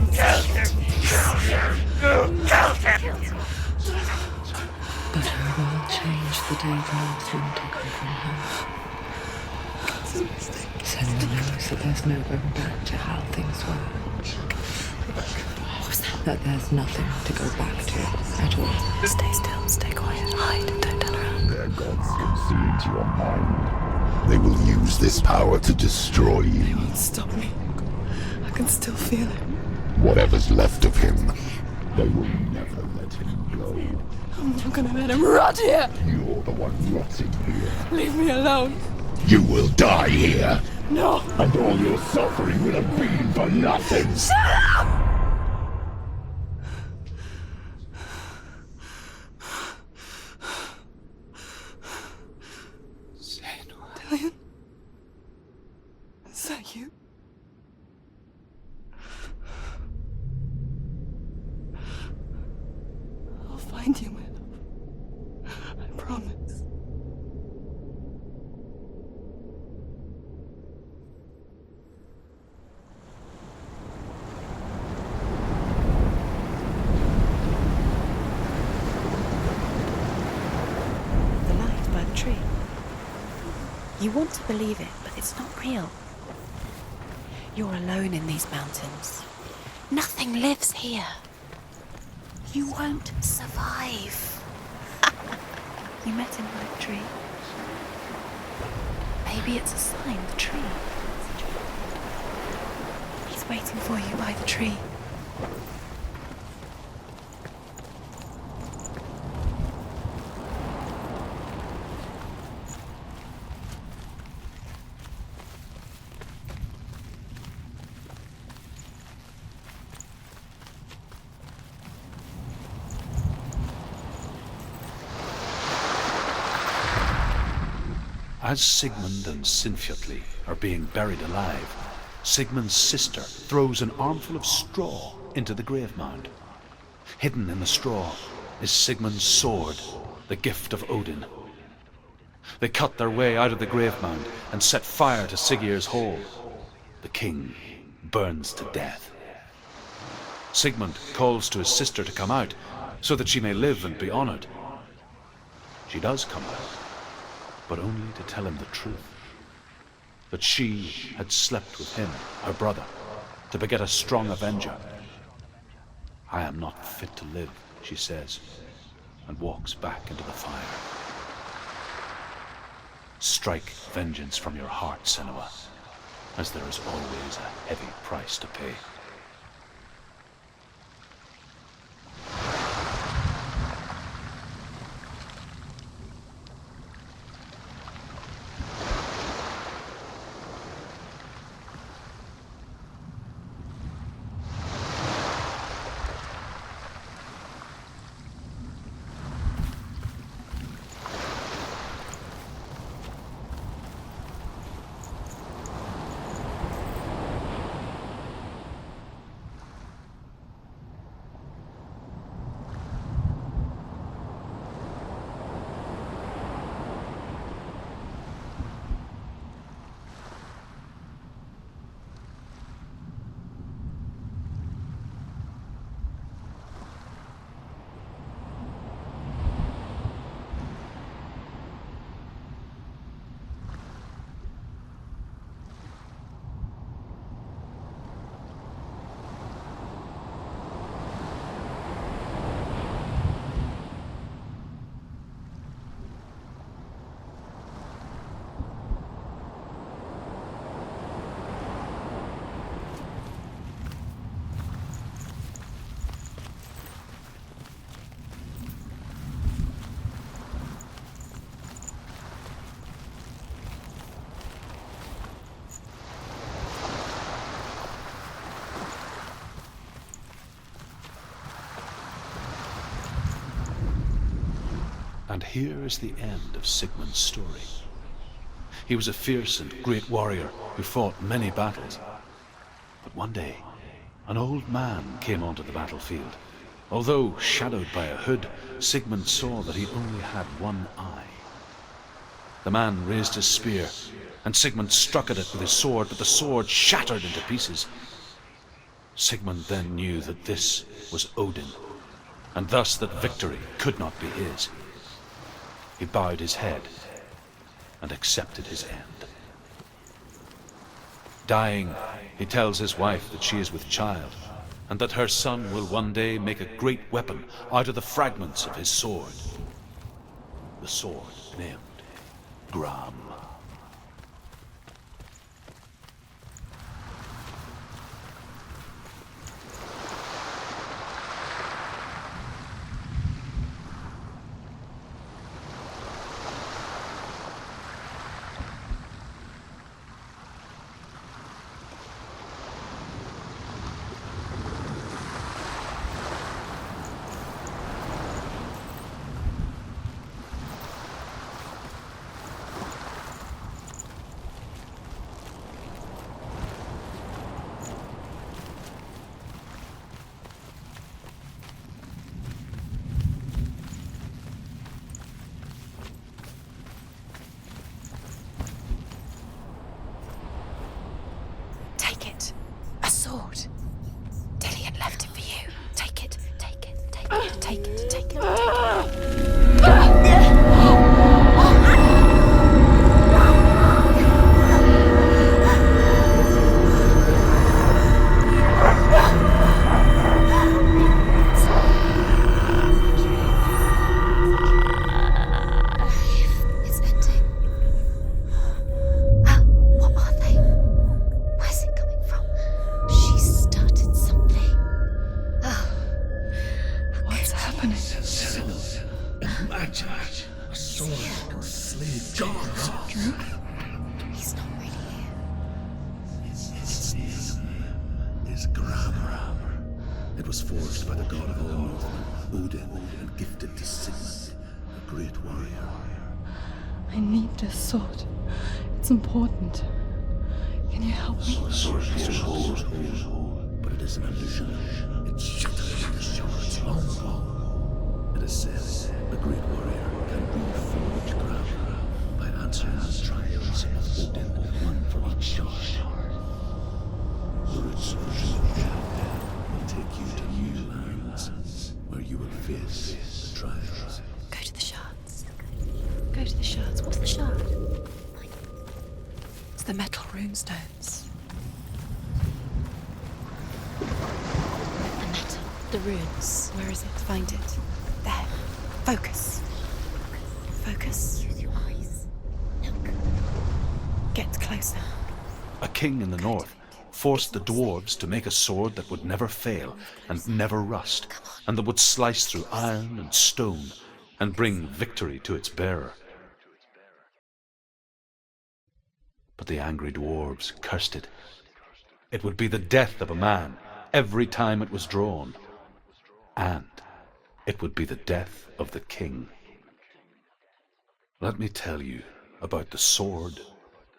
But her will change the day the Northmen take her from her. Senua knows that there's no going back to how things were. That there's nothing to go back to at all. Stay still, stay quiet, hide, don't turn around. Their gods can see into your mind. They will use this power to destroy They you. won't stop me. I can still feel it. Whatever's left of him, they will never let him go. I'm not gonna let him rot here. You're the one rotting here. Leave me alone. You will die here, No. and all your suffering will have been for nothing. Shut up! Dillion? Is that you? I'll find you, my love. I promise. The light by the tree. You want to believe it, but it's not real. You're alone in these mountains. Nothing lives here. You won't survive. You met him by the tree. Maybe it's a sign, the tree. He's waiting for you by the tree. As Sigmund and Sinfjotli are being buried alive, Sigmund's sister throws an armful of straw into the grave mound. Hidden in the straw is Sigmund's sword, the gift of Odin. They cut their way out of the grave mound and set fire to Siggeir's hall. The king burns to death. Sigmund calls to his sister to come out so that she may live and be honored. She does come out, but only to tell him the truth. That she had slept with him, her brother, to beget a strong avenger. I am not fit to live, she says, and walks back into the fire. Strike vengeance from your heart, Senua. as there is always a heavy price to pay. And here is the end of Sigmund's story. He was a fierce and great warrior who fought many battles. But one day, an old man came onto the battlefield. Although shadowed by a hood, Sigmund saw that he only had one eye. The man raised his spear, and Sigmund struck at it with his sword, but the sword shattered into pieces. Sigmund then knew that this was Odin, and thus that victory could not be his. He bowed his head and accepted his end. Dying, he tells his wife that she is with child, and that her son will one day make a great weapon out of the fragments of his sword. The sword named Gram. Important. Can you help me? The sword is whole, but it is an illusion. It's shattered into shards long ago. It is said the great warrior can reforge ground by answering the trials of Odin, one for each shard. The roots of the will take you to new lands where you will face the trials. Go to the shards. Go to the shards. What's the shard? The metal runestones. The metal. The runes. Where is it? Find it. There. Focus. Focus. Use your eyes. Look. Get closer. a king in the north, forced the dwarves to make a sword that would never fail and never rust, and that would slice through iron and stone and bring victory to its bearer. But the angry dwarves cursed it. It would be the death of a man every time it was drawn, and it would be the death of the king. Let me tell you about the sword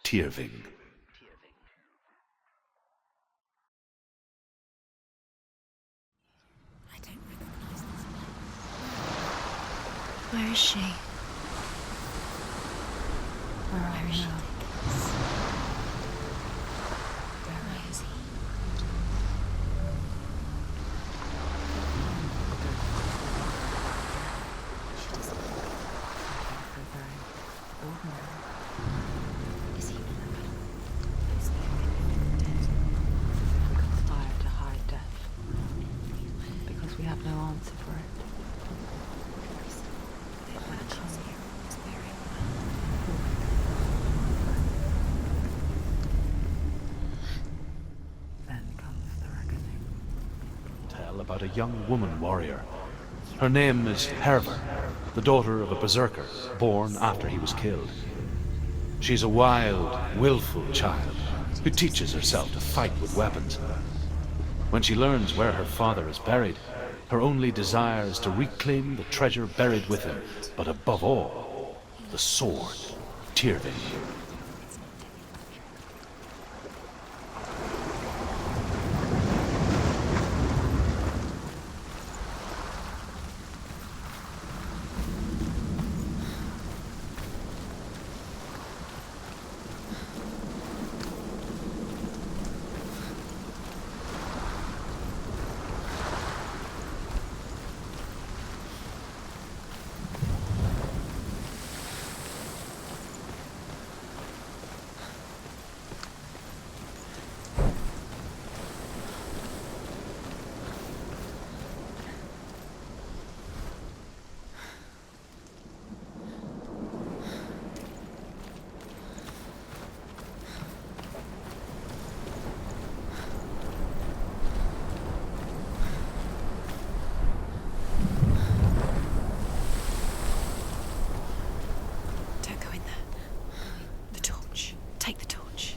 Tyrving. I don't recognize this Where is she? Where are you now? Where is he? She doesn't look Is he not? Is he dead? We conspire to hide death because we have no answer for it. Then comes the reckoning. Tell about a young woman warrior. Her name is Herver, the daughter of a berserker born after he was killed. She's a wild, willful child who teaches herself to fight with weapons. When she learns where her father is buried, her only desire is to reclaim the treasure buried with him, but above all, the sword, Tyrving. Don't go in there. The torch. Take the torch.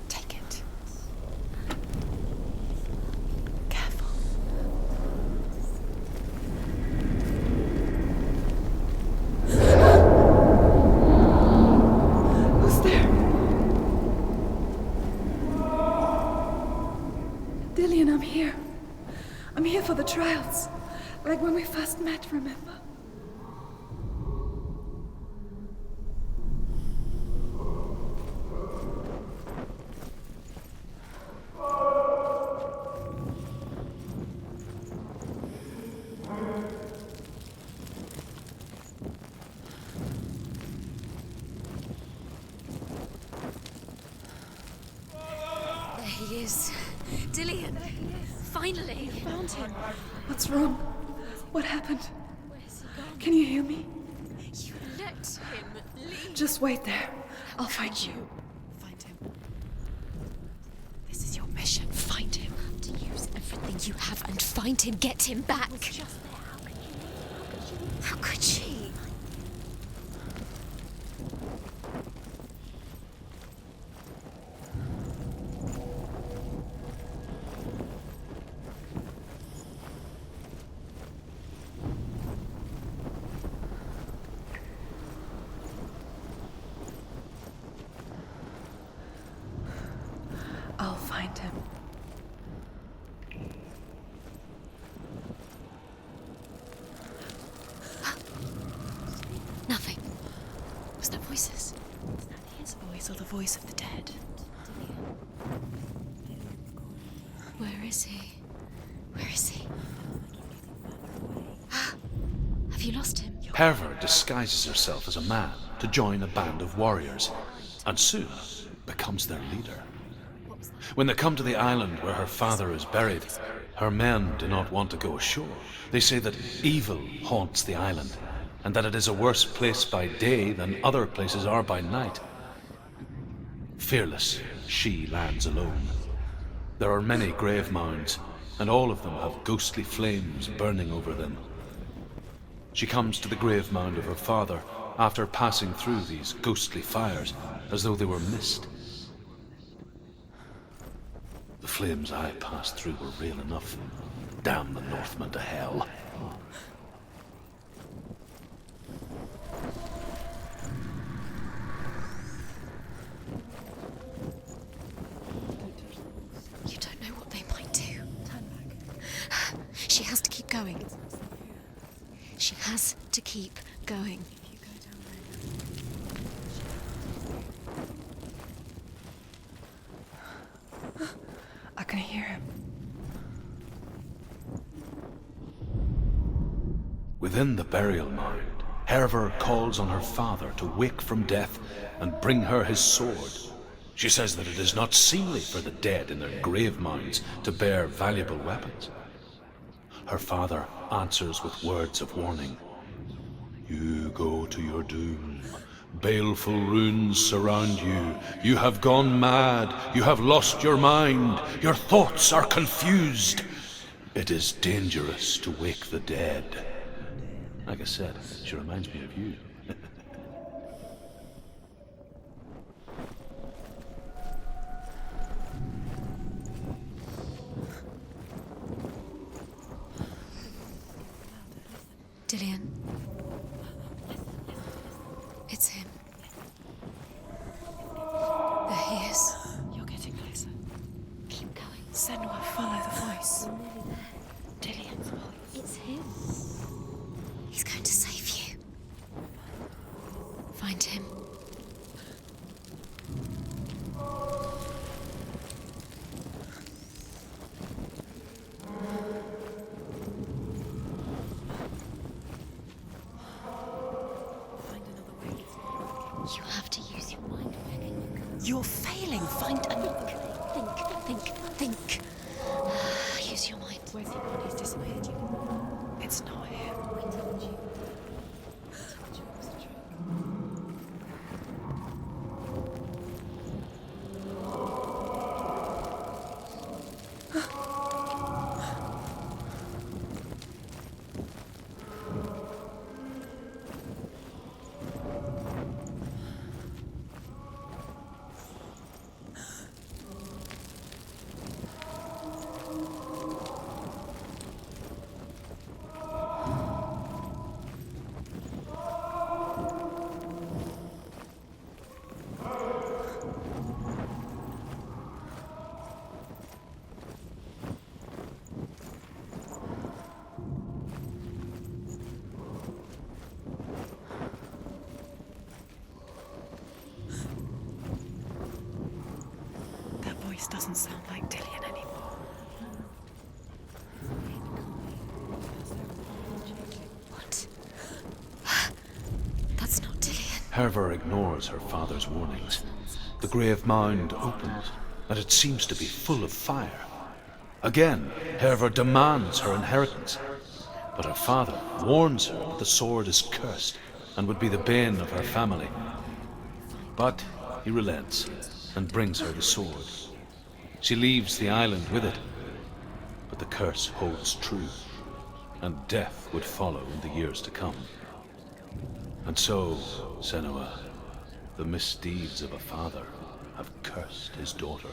Take it. Careful. Who's there? Dillian, I'm here. I'm here for the trials. Like when we first met, remember? There he is. Dillian! Finally! Found him. What's wrong? What happened? Can you hear me? You let him leave. Just wait there. I'll find you. Find him. This is your mission. Find him. To use everything you have and find him, get him back. How could she? I'll find him. Nothing. Was that voices? Is that his voice or the voice of the dead? Where is he? Where is he? Have you lost him? Herver disguises herself as a man to join a band of warriors, and soon becomes their leader. When they come to the island where her father is buried, her men do not want to go ashore. They say that evil haunts the island, and that it is a worse place by day than other places are by night. Fearless, she lands alone. There are many grave mounds, and all of them have ghostly flames burning over them. She comes to the grave mound of her father after passing through these ghostly fires as though they were mist. The flames I passed through were real enough. Damn the Northmen to hell. You don't know what they might do. She has to keep going. She has to keep going. I can hear him. Within the burial mound, Hervor calls on her father to wake from death and bring her his sword. She says that it is not seemly for the dead in their grave mounds to bear valuable weapons. Her father answers with words of warning. You go to your doom. Baleful runes surround you. You have gone mad. You have lost your mind. Your thoughts are confused. It is dangerous to wake the dead. Like I said, she reminds me of you. Dillian. It's him. There he is. You're getting closer. Keep going. Senua, follow the voice. Dillian's voice. It's him. He's going to save you. Find him. You have to use your mind. You're failing. Find a... Think. Use your mind. Where's he gone? He's disappeared. It's not him. I told you. That voice doesn't sound like Dillian anymore. What? That's not Dillian. Hervor ignores her father's warnings. The grave mound opens, and it seems to be full of fire. Again, Hervor demands her inheritance, but her father warns her that the sword is cursed and would be the bane of her family. But he relents and brings her the sword. She leaves the island with it, but the curse holds true, and death would follow in the years to come. And so, Senua, the misdeeds of a father have cursed his daughter.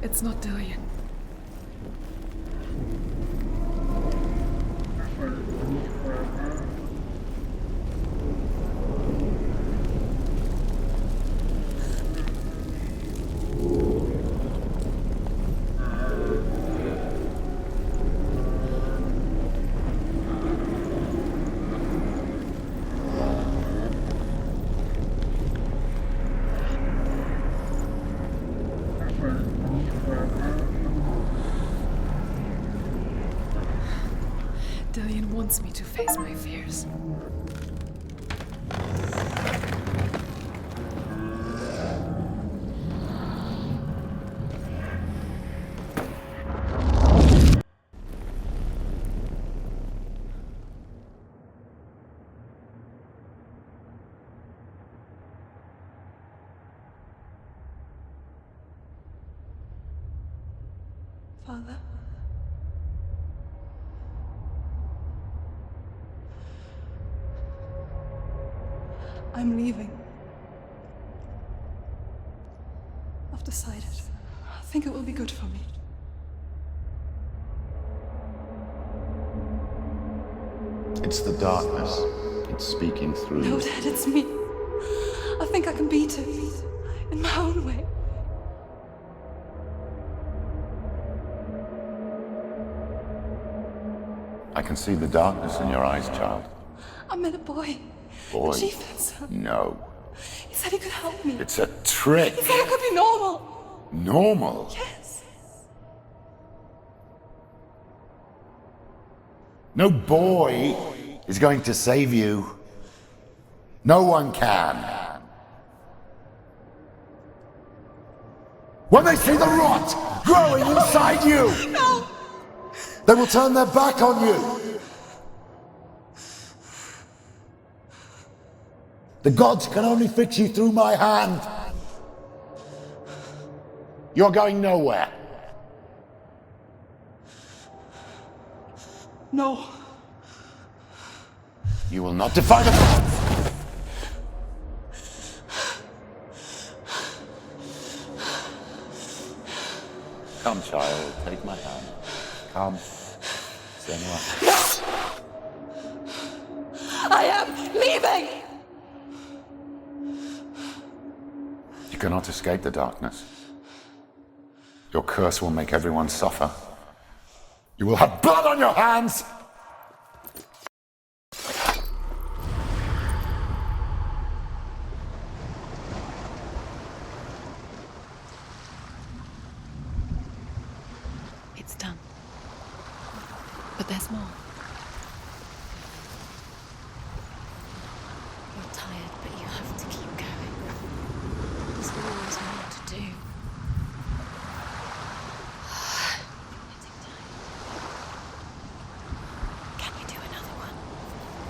It's not Dillian. Dillian wants me to face my fears. Father? I'm leaving. I've decided. I think it will be good for me. It's the darkness. It's speaking through No, you. Dad, it's me. I think I can beat it. In my own way. I can see the darkness in your eyes, child. I met a boy. Boy. The chieftain's son. No. He said he could help me. It's a trick. He said I could be normal. Normal. Yes. No boy is going to save you. No one can. When they see the rot growing inside you, No! they will turn their back on you. The gods can only fix you through my hand. You're going nowhere. No. You will not defy the gods. Come, child, take my hand. Come. Senua. I am leaving! You cannot escape the darkness. Your curse will make everyone suffer. You will have blood on your hands! It's done. But there's more.